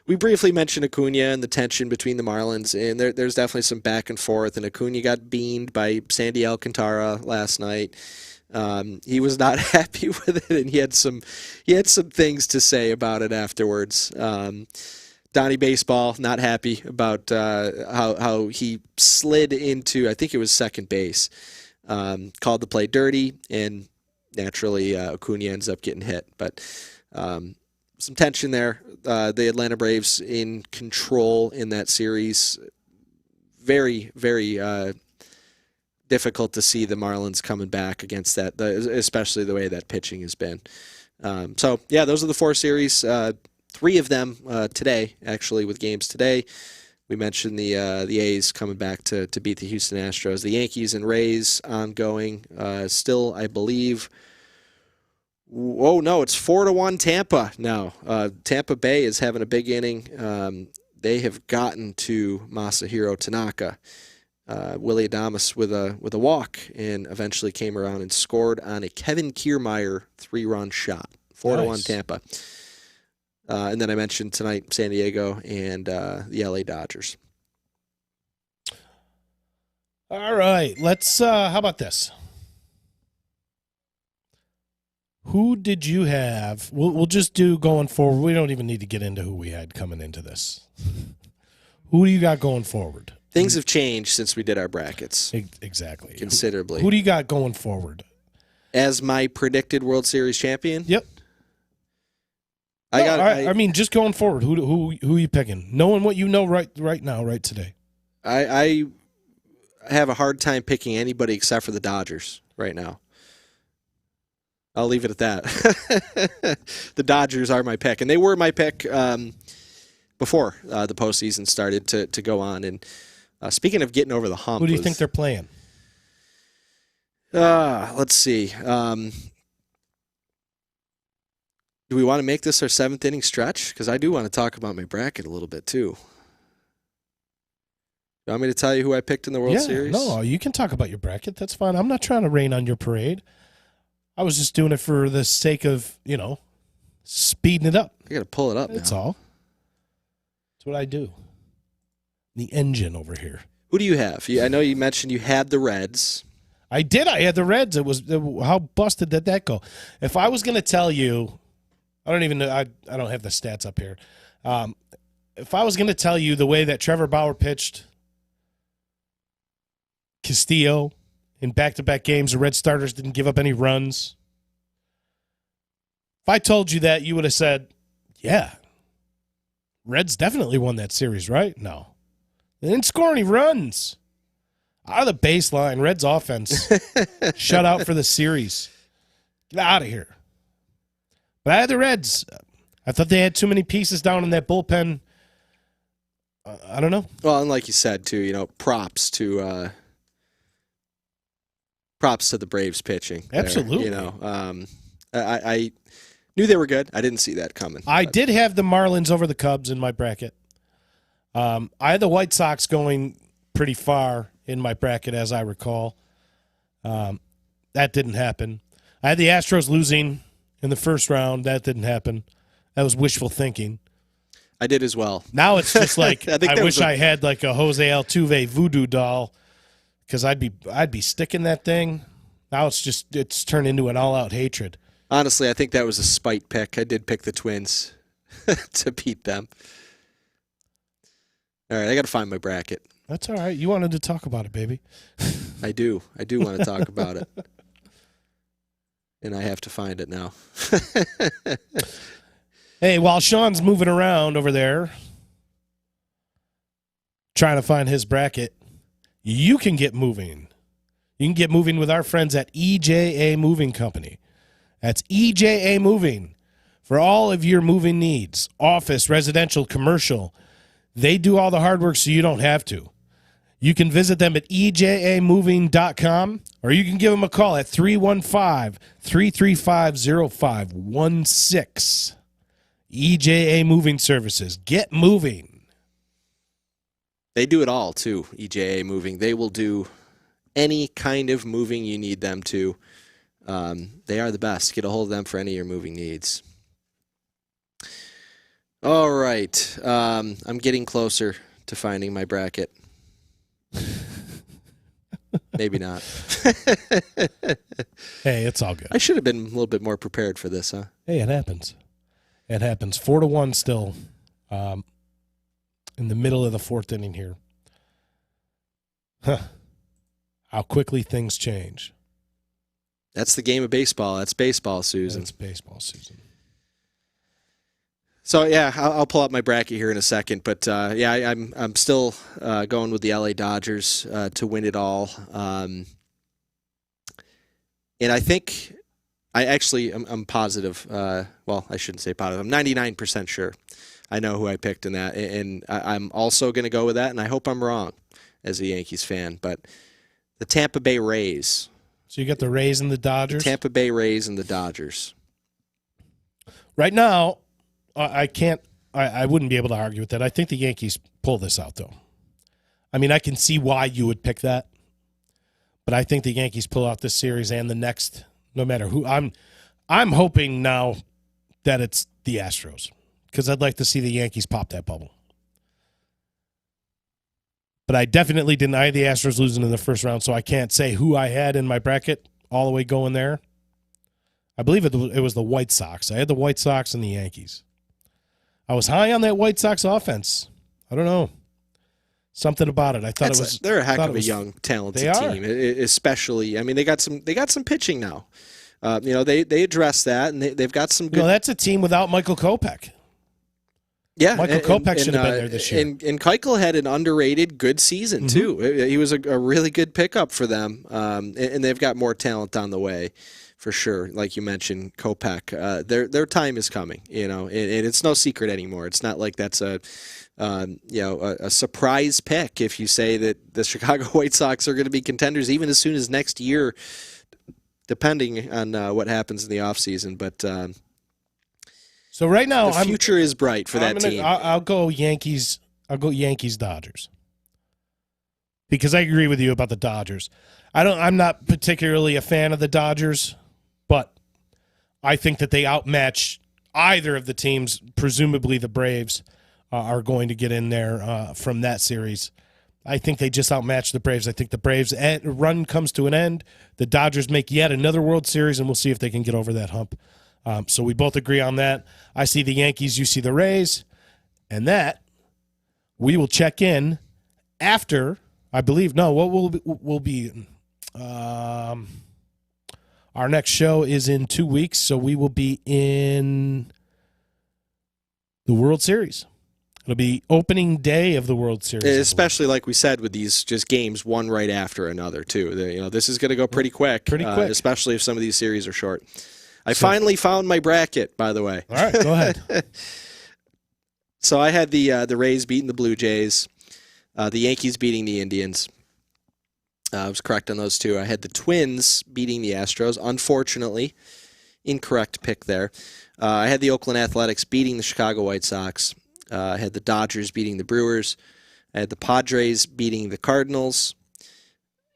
we briefly mentioned Acuna and the tension between the Marlins, and there's definitely some back and forth. And Acuna got beamed by Sandy Alcantara last night. He was not happy with it, and he had some things to say about it afterwards. Donnie Baseball not happy about how he slid into, I think it was second base, called the play dirty, and naturally Acuna ends up getting hit. But some tension there. The Atlanta Braves in control in that series. Very, very difficult to see the Marlins coming back against that, especially the way that pitching has been. So, those are the 4 series. 3 of them today, actually, with games today. We mentioned the A's coming back to beat the Houston Astros. The Yankees and Rays ongoing. Still, I believe... Oh, no, it's 4-1 Tampa now. Tampa Bay is having a big inning. They have gotten to Masahiro Tanaka. Willie Adames with a walk, and eventually came around and scored on a Kevin Kiermaier 3-run shot. 4-1 Tampa. And then I mentioned tonight San Diego and the LA Dodgers.
All right, let's how about this? Who did you have? We'll just do going forward. We don't even need to get into who we had coming into this. Who do you got going forward?
Things have changed since we did our brackets.
Exactly.
Considerably.
Who do you got going forward?
As my predicted World Series champion?
Yep. I mean, just going forward, who are you picking? Knowing what you know right now, right today.
I have a hard time picking anybody except for the Dodgers right now. I'll leave it at that. The Dodgers are my pick, and they were my pick before the postseason started to go on. And speaking of getting over the hump,
who do you think they're playing?
Let's see. Do we want to make this our 7th inning stretch? Because I do want to talk about my bracket a little bit too. You want me to tell you who I picked in the World Series?
No, you can talk about your bracket. That's fine. I'm not trying to rain on your parade. I was just doing it for the sake of, speeding it up.
I got to pull it up.
That's all. That's what I do. The engine over here.
Who do you have? I know you mentioned you had the Reds.
I did. I had the Reds. How busted did that go? If I was going to tell you, I don't even know. I don't have the stats up here. If I was going to tell you the way that Trevor Bauer pitched Castillo in back-to-back games, the Red starters didn't give up any runs. If I told you that, you would have said, yeah, Reds definitely won that series, right? No. They didn't score any runs. Out of the baseline, Reds offense. Shut out for the series. Get out of here. But I had the Reds. I thought they had too many pieces down in that bullpen. I don't know.
Well, and like you said, too, props to the Braves pitching.
Absolutely.
I knew they were good. I didn't see that coming.
I did have the Marlins over the Cubs in my bracket. I had the White Sox going pretty far in my bracket, as I recall. That didn't happen. I had the Astros losing in the first round. That didn't happen. That was wishful thinking.
I did as well.
Now it's just like I wish I had like a Jose Altuve voodoo doll, because I'd be sticking that thing. Now it's turned into an all-out hatred.
Honestly, I think that was a spite pick. I did pick the Twins to beat them. All right, I got to find my bracket.
That's all right. You wanted to talk about it, baby.
I do. I do want to talk about it. And I have to find it now.
Hey, while Sean's moving around over there trying to find his bracket, you can get moving. You can get moving with our friends at EJA Moving Company. That's EJA Moving. For all of your moving needs, office, residential, commercial, they do all the hard work so you don't have to. You can visit them at ejamoving.com, or you can give them a call at 315-335-0516. EJA Moving Services. Get moving.
They do it all, too, EJA Moving. They will do any kind of moving you need them to. They are the best. Get a hold of them for any of your moving needs. All right. I'm getting closer to finding my bracket. Maybe not.
Hey, it's all good.
I should have been a little bit more prepared for this, huh?
Hey, it happens. It happens. 4-1 still in the middle of the fourth inning here. Huh. How quickly things change.
That's the game of baseball. That's baseball, Susan.
That's baseball, Susan.
So, yeah, I'll pull up my bracket here in a second. But, I'm still going with the LA Dodgers to win it all. And I think I'm positive. Well, I shouldn't say positive. I'm 99% sure I know who I picked in that. And I'm also going to go with that, and I hope I'm wrong as a Yankees fan. But the Tampa Bay Rays.
So you got the Rays and the Dodgers?
The Tampa Bay Rays and the Dodgers.
Right now, I wouldn't be able to argue with that. I think the Yankees pull this out, though. I mean, I can see why you would pick that, but I think the Yankees pull out this series and the next, no matter who. I'm hoping now that it's the Astros, because I'd like to see the Yankees pop that bubble. But I definitely deny the Astros losing in the first round, so I can't say who I had in my bracket all the way going there. I believe it was the White Sox. I had the White Sox and the Yankees. I was high on that White Sox offense. I don't know. Something about it. I thought
they're a heck of a young, talented team. Especially, I mean, they got some pitching now. They addressed that, and they've got some good.
No, that's a team without Michael Kopech.
Yeah,
Michael Kopech should have been there this year.
And Keuchel had an underrated good season, too. He was a really good pickup for them, and they've got more talent on the way, for sure. Like you mentioned, Kopech. Their time is coming, and it's no secret anymore. It's not like that's a surprise pick if you say that the Chicago White Sox are going to be contenders even as soon as next year, depending on what happens in the offseason. But
so right now,
the future is bright for that team.
I'll go Yankees. I'll go Yankees Dodgers, because I agree with you about the Dodgers. I'm not particularly a fan of the Dodgers, but I think that they outmatch either of the teams. Presumably, the Braves are going to get in there from that series. I think they just outmatch the Braves. I think the Braves' run comes to an end. The Dodgers make yet another World Series, and we'll see if they can get over that hump. So we both agree on that. I see the Yankees, you see the Rays, and that we will check in after, I believe, no, what will be our next show is in 2 weeks, so we will be in the World Series. It'll be opening day of the World Series.
Especially like we said with these just games one right after another too. This is going to go pretty quick. Especially if some of these series are short. I finally found my bracket, by the way.
All right, go ahead.
So I had the Rays beating the Blue Jays, the Yankees beating the Indians. I was correct on those two. I had the Twins beating the Astros. Unfortunately, incorrect pick there. I had the Oakland Athletics beating the Chicago White Sox. I had the Dodgers beating the Brewers. I had the Padres beating the Cardinals.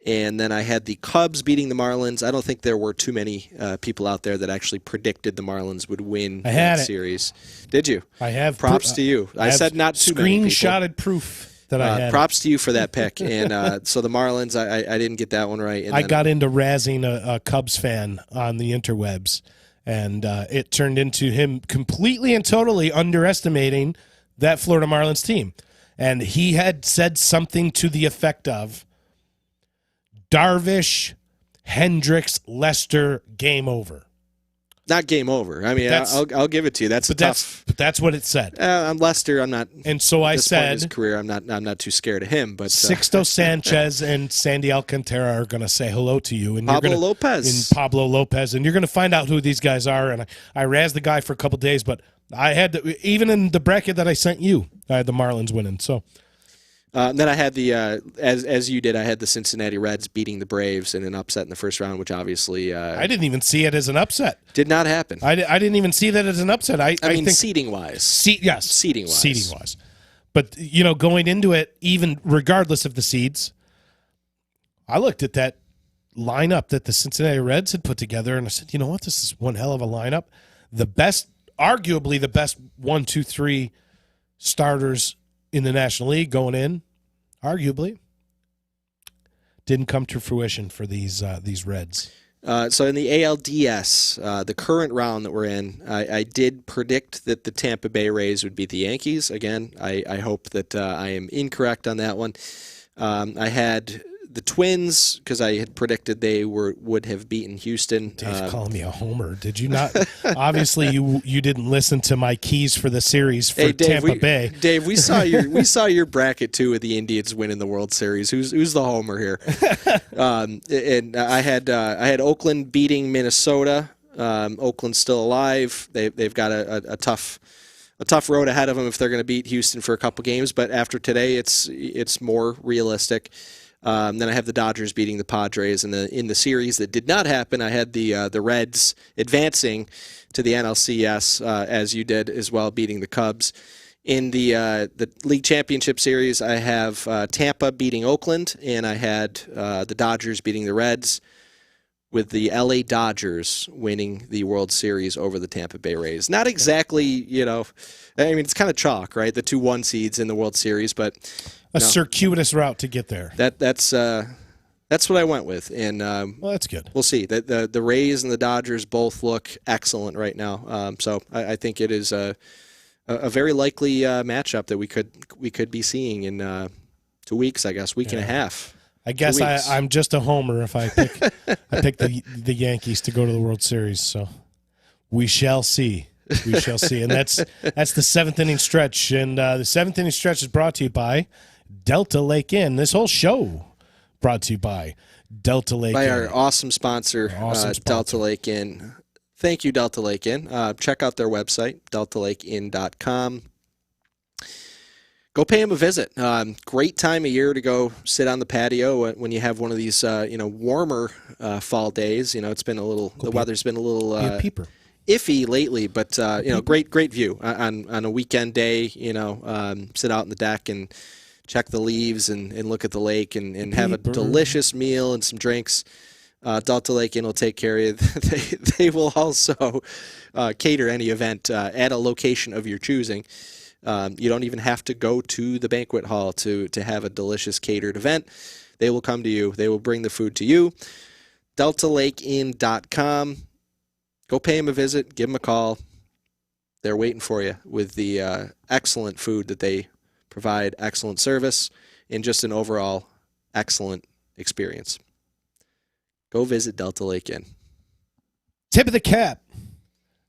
And then I had the Cubs beating the Marlins. I don't think there were too many people out there that actually predicted the Marlins would win that series. Did you?
I have.
Props to you. I said not too many people.
Screenshotted proof that I had.
Props to you for that pick. And so the Marlins, I didn't get that one right. And
I got into razzing a Cubs fan on the interwebs, and it turned into him completely and totally underestimating that Florida Marlins team. And he had said something to the effect of, Darvish, Hendricks, Lester, game over.
Not game over. I mean, I'll give it to you. That's tough.
But that's what it said.
I'm Lester. I'm not.
And so I said,
in his career, I'm not too scared of him. But
Sixto Sanchez and Sandy Alcantara are going to say hello to you. And
Pablo Lopez.
And you're going to find out who these guys are. And I razzed the guy for a couple days, but I had even in the bracket that I sent you, I had the Marlins winning. So.
Then I had the as you did. I had the Cincinnati Reds beating the Braves in an upset in the first round, which obviously
I didn't even see it as an upset.
Did not happen.
I didn't even see that as an upset. I mean, think
seeding wise.
Seeding wise. But going into it, even regardless of the seeds, I looked at that lineup that the Cincinnati Reds had put together, and I said, you know what, this is one hell of a lineup. Arguably the best 1, 2, 3 starters in the National League going in, arguably, didn't come to fruition for these Reds.
So in the ALDS, the current round that we're in, I did predict that the Tampa Bay Rays would beat the Yankees. Again, I hope that I am incorrect on that one. I had the Twins because I had predicted they would have beaten Houston.
Dave's calling me a homer. Did you not? Obviously, you didn't listen to my keys for the series for Tampa Bay.
Dave, we saw your bracket too with the Indians winning the World Series. Who's the homer here? And I had Oakland beating Minnesota. Oakland's still alive. They've got a tough road ahead of them if they're going to beat Houston for a couple games. But after today, it's more realistic. Then I have the Dodgers beating the Padres, and in the series that did not happen, I had the Reds advancing to the NLCS, as you did as well, beating the Cubs. In the League Championship Series, I have Tampa beating Oakland, and I had the Dodgers beating the Reds, with the LA Dodgers winning the World Series over the Tampa Bay Rays. Not exactly, it's kind of chalk, right? The 2 1 seeds in the World Series, but
a circuitous route to get there.
That's what I went with, and
well, that's good.
We'll see. The Rays and the Dodgers both look excellent right now. So I think it is a very likely matchup that we could be seeing in 2 weeks. I guess week and a half.
I guess I'm just a homer if I pick the Yankees to go to the World Series. So we shall see. We shall see. And that's the 7th inning stretch. And the 7th inning stretch is brought to you by Delta Lake Inn. This whole show brought to you by Delta Lake Inn.
By our awesome sponsor, Delta Lake Inn. Thank you, Delta Lake Inn. Check out their website, deltalakeinn.com. Go pay them a visit. Great time of year to go sit on the patio when you have one of these, warmer fall days. It's been the weather's been a little iffy lately, but great view on a weekend day. Sit out on the deck and check the leaves and look at the lake and have a delicious meal and some drinks. Delta Lake Inn will take care of you. They will also cater any event at a location of your choosing. You don't even have to go to the banquet hall to have a delicious catered event. They will come to you. They will bring the food to you. DeltaLakeInn.com. Go pay them a visit. Give them a call. They're waiting for you with the excellent food that they provide, excellent service, and just an overall excellent experience. Go visit Delta Lake Inn.
Tip of the cap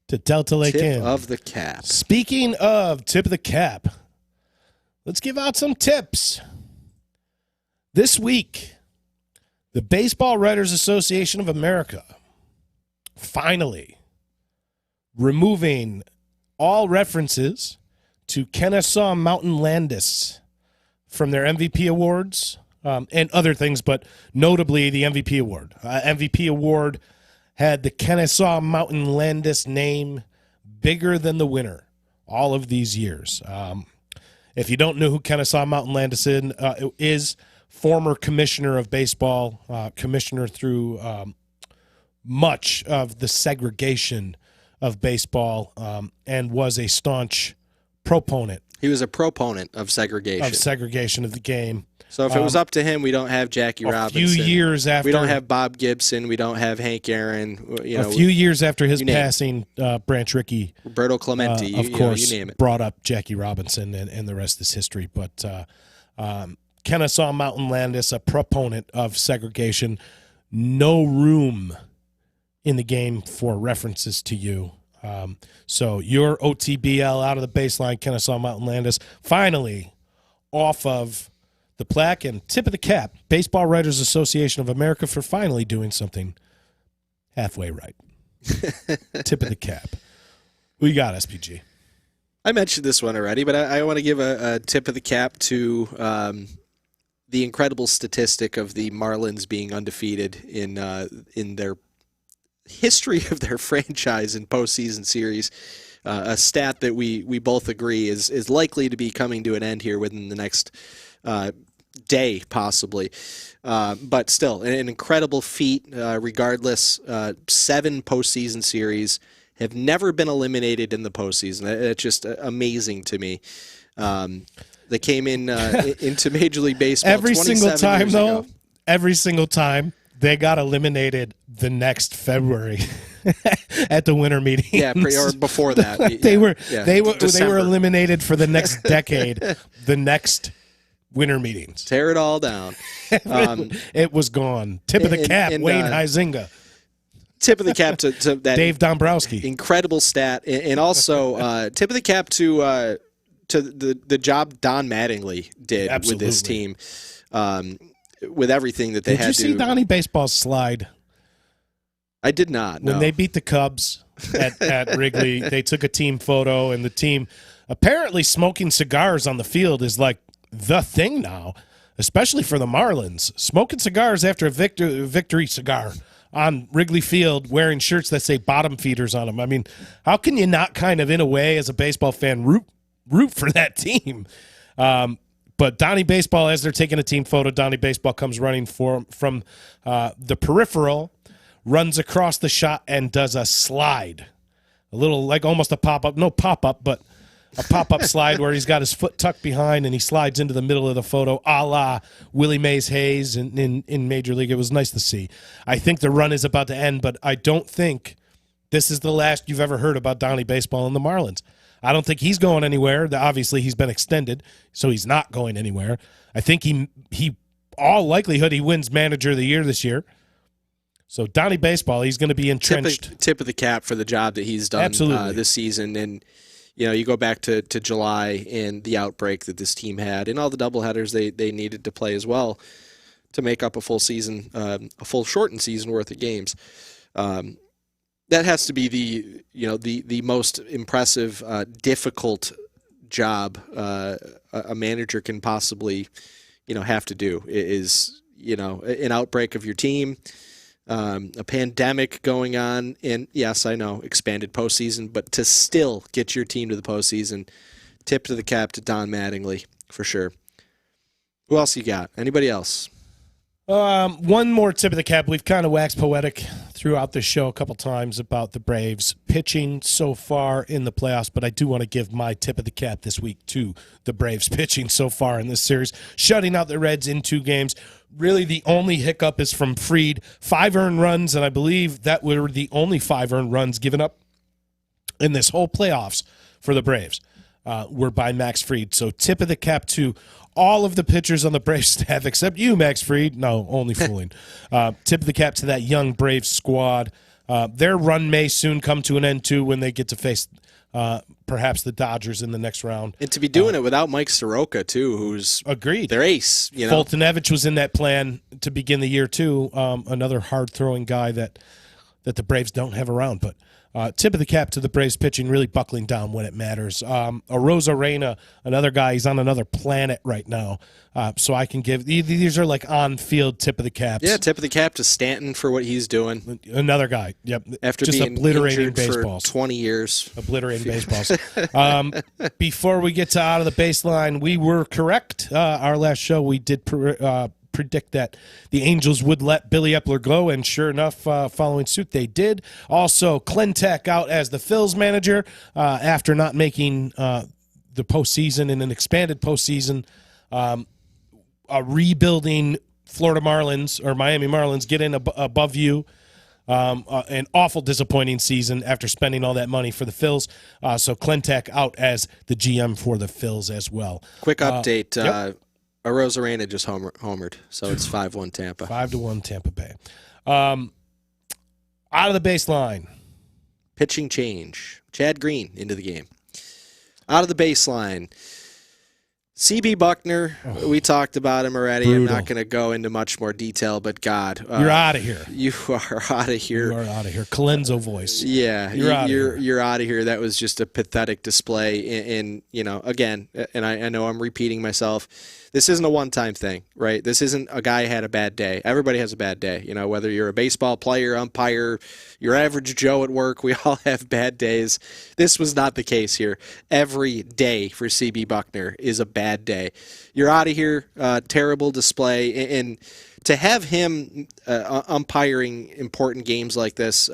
to Delta Lake Inn.
Tip of the cap.
Speaking of tip of the cap, let's give out some tips. This week, the Baseball Writers Association of America finally removing all references to Kennesaw Mountain Landis from their MVP awards and other things, but notably the MVP award. MVP award had the Kennesaw Mountain Landis name bigger than the winner all of these years. If you don't know who Kennesaw Mountain Landis is, former commissioner of baseball, commissioner through much of the segregation of baseball, and was a staunch proponent.
He was a proponent of segregation.
Of the game.
So if it was up to him, we don't have Jackie Robinson.
A few years after,
we don't have Bob Gibson. We don't have Hank Aaron.
A few years after his passing, Branch Rickey,
Roberto Clemente,
of course,
you name it,
brought up Jackie Robinson, and the rest is history. But Kennesaw Mountain Landis, a proponent of segregation, no room in the game for references to you. So your OTBL out of the baseline, Kennesaw Mountain Landis, finally off of the plaque, and tip of the cap, Baseball Writers Association of America, for finally doing something halfway right. Tip of the cap. Who you got, SPG?
I mentioned this one already, but I want to give a tip of the cap to the incredible statistic of the Marlins being undefeated in their history of their franchise in postseason series. A stat that we both agree is likely to be coming to an end here within the next day, possibly. But still, an incredible feat regardless. 7 postseason series, have never been eliminated in the postseason. It's just amazing to me. They came in into Major League Baseball
every single time, though.
Ago.
Every single time they got eliminated the next February at the winter meeting.
Yeah, or before that.
They were eliminated for the next decade. The next winter meetings.
Tear it all down.
It was gone. Tip of the cap, Wayne Huizinga.
Tip of the cap to that
Dave Dombrowski.
Incredible stat, and also tip of the cap to the job Don Mattingly did with this team, with everything that they had to. Did you
see Donnie Baseball's slide?
I did not.
When they beat the Cubs at Wrigley, they took a team photo, and the team apparently smoking cigars on the field is like the thing now, especially for the Marlins. Smoking cigars after a victory cigar on Wrigley Field, wearing shirts that say bottom feeders on them. I mean, how can you not kind of, in a way, as a baseball fan, root for that team? But Donnie Baseball, as they're taking a team photo, Donnie Baseball comes running from the peripheral, runs across the shot, and does a slide. A little, like almost a pop-up. No pop-up, but a pop-up slide where he's got his foot tucked behind and he slides into the middle of the photo, a la Willie Mays Hayes in Major League. It was nice to see. I think the run is about to end, but I don't think this is the last you've ever heard about Donnie Baseball and the Marlins. I don't think he's going anywhere. Obviously, he's been extended, so he's not going anywhere. I think he all likelihood, he wins Manager of the Year this year. So Donnie Baseball, he's going to be entrenched.
Tip of the cap for the job that he's done this season. And, you go back to July and the outbreak that this team had and all the doubleheaders they needed to play as well to make up a full season, a full shortened season worth of games. That has to be the most impressive, difficult job a manager can possibly, have to do is, an outbreak of your team, a pandemic going on, and yes, I know, expanded postseason, but to still get your team to the postseason, tip to the cap to Don Mattingly, for sure. Who else you got? Anybody else?
One more tip of the cap. We've kind of waxed poetic throughout the show a couple times about the Braves pitching so far in the playoffs, but I do want to give my tip of the cap this week to the Braves pitching so far in this series, shutting out the Reds in 2 games. Really, the only hiccup is from Fried. 5 earned runs, and I believe that were the only 5 earned runs given up in this whole playoffs for the Braves were by Max Fried. So tip of the cap to all of the pitchers on the Braves staff, except you, Max Fried. No, only fooling. Tip of the cap to that young Braves squad. Their run may soon come to an end, too, when they get to face perhaps the Dodgers in the next round.
And to be doing it without Mike Soroka, too, who's
agreed.
Their ace. You know?
Fultonevich was in that plan to begin the year, too. Another hard-throwing guy that the Braves don't have around. But tip of the cap to the Braves pitching, really buckling down when it matters. Arozarena, another guy, he's on another planet right now. So I can give these are like on-field tip of the caps.
Yeah, tip of the cap to Stanton for what he's doing.
Another guy. Yep.
After
just
being
obliterating
injured
baseballs.
for 20 years.
Obliterating baseballs. Before we get to out of the baseline, we were correct. Our last show, we did predict that the Angels would let Billy Epler go, and sure enough, following suit, they did. Also, Klentak out as the Phils manager after not making the postseason in an expanded postseason. A rebuilding Florida Marlins or Miami Marlins get in above you. An awful disappointing season after spending all that money for the Phils. So Klentak out as the GM for the Phils as well.
Quick update.
Yep.
Arozarena just homered, so it's 5-1 Tampa.
5-1 Tampa Bay. Out of the baseline.
Pitching change. Chad Green into the game. Out of the baseline. CB Buckner, we talked about him already.
Brutal.
I'm not going to go into much more detail, but God.
You're out of here.
You are out of here.
You are out of here. Colenso voice.
Yeah, you're out of here. That was just a pathetic display. In again, and I know I'm repeating myself. This isn't a one-time thing, right? This isn't a guy had a bad day. Everybody has a bad day. You know, whether you're a baseball player, umpire, your average Joe at work, we all have bad days. This was not the case here. Every day for CB Buckner is a bad day. You're out of here. Terrible display. And to have him umpiring important games like this,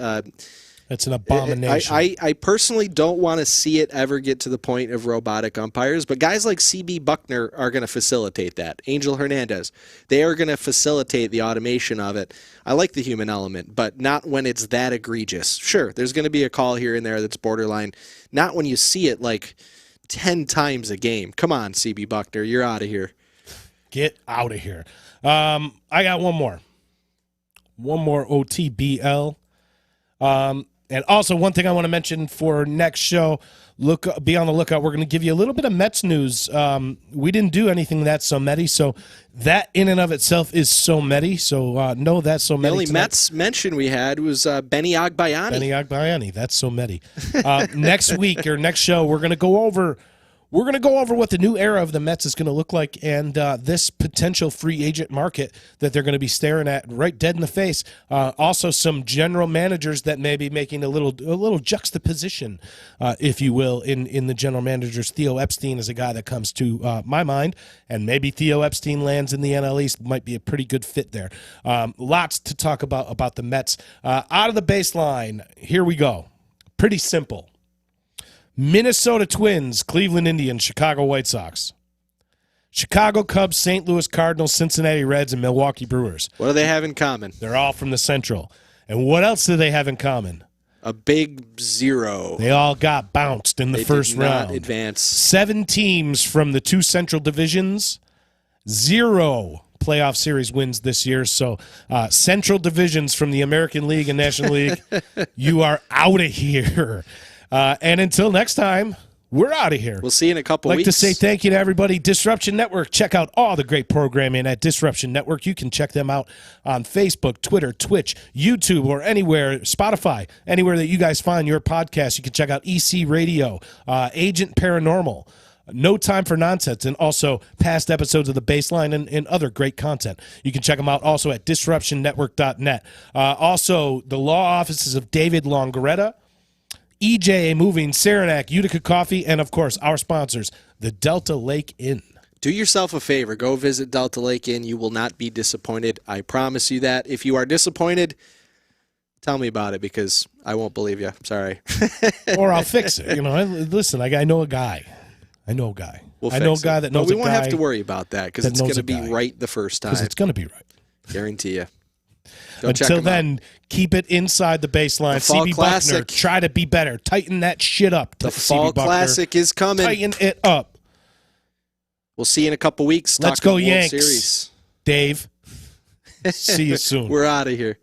it's an abomination.
I personally don't want to see it ever get to the point of robotic umpires, but guys like CB Buckner are going to facilitate that. Angel Hernandez, they are going to facilitate the automation of it. I like the human element, but not when it's that egregious. Sure, there's going to be a call here and there that's borderline. Not when you see it like 10 times a game. Come on, CB Buckner, you're out of here.
Get out of here. I got one more. One more OTBL. And also, one thing I want to mention for next show, be on the lookout. We're going to give you a little bit of Mets news. We didn't do anything that's so Metty, so that in and of itself is so Metty. So no, that's so Metty.
The only Mets mention we had was Benny Agbayani.
Benny Agbayani, that's so Metty. Next week or next show, we're going to go over. We're going to go over what the new era of the Mets is going to look like and this potential free agent market that they're going to be staring at right dead in the face. Also, some general managers that may be making a little juxtaposition, if you will, in the general managers. Theo Epstein is a guy that comes to my mind, and maybe Theo Epstein lands in the NL East. Might be a pretty good fit there. Lots to talk about the Mets. Out of the baseline, here we go. Pretty simple. Minnesota Twins, Cleveland Indians, Chicago White Sox. Chicago Cubs, St. Louis Cardinals, Cincinnati Reds, and Milwaukee Brewers.
What do they have in common?
They're all from the Central. And what else do they have in common?
A big zero.
They all got bounced in the first round.
Not advance.
7 teams from the 2 Central divisions, 0 playoff series wins this year. So Central divisions from the American League and National League, you are out of here. And until next time, we're out of here.
We'll see you in a couple weeks.
I'd like to say thank you to everybody. Disruption Network. Check out all the great programming at Disruption Network. You can check them out on Facebook, Twitter, Twitch, YouTube, or anywhere, Spotify, anywhere that you guys find your podcast. You can check out EC Radio, Agent Paranormal, No Time for Nonsense, and also past episodes of The Baseline and other great content. You can check them out also at disruptionnetwork.net. Also, the law offices of David Longaretta, EJA Moving, Saranac, Utica Coffee, and, of course, our sponsors, the Delta Lake Inn.
Do yourself a favor. Go visit Delta Lake Inn. You will not be disappointed. I promise you that. If you are disappointed, tell me about it because I won't believe you. Sorry.
Or I'll fix it. Listen, I know a guy. I know a guy.
I know a guy
that knows
a guy. But we won't have to worry about that because it's going to be right the first time.
Because it's going to be right.
Guarantee you.
Until then, keep it inside the baseline. CB Buckner, try to be better. Tighten that shit up.
The Fall Classic is coming.
Tighten it up.
We'll see you in a couple weeks.
Let's go
World
Yanks.
Series.
Dave. See you soon.
We're out of here.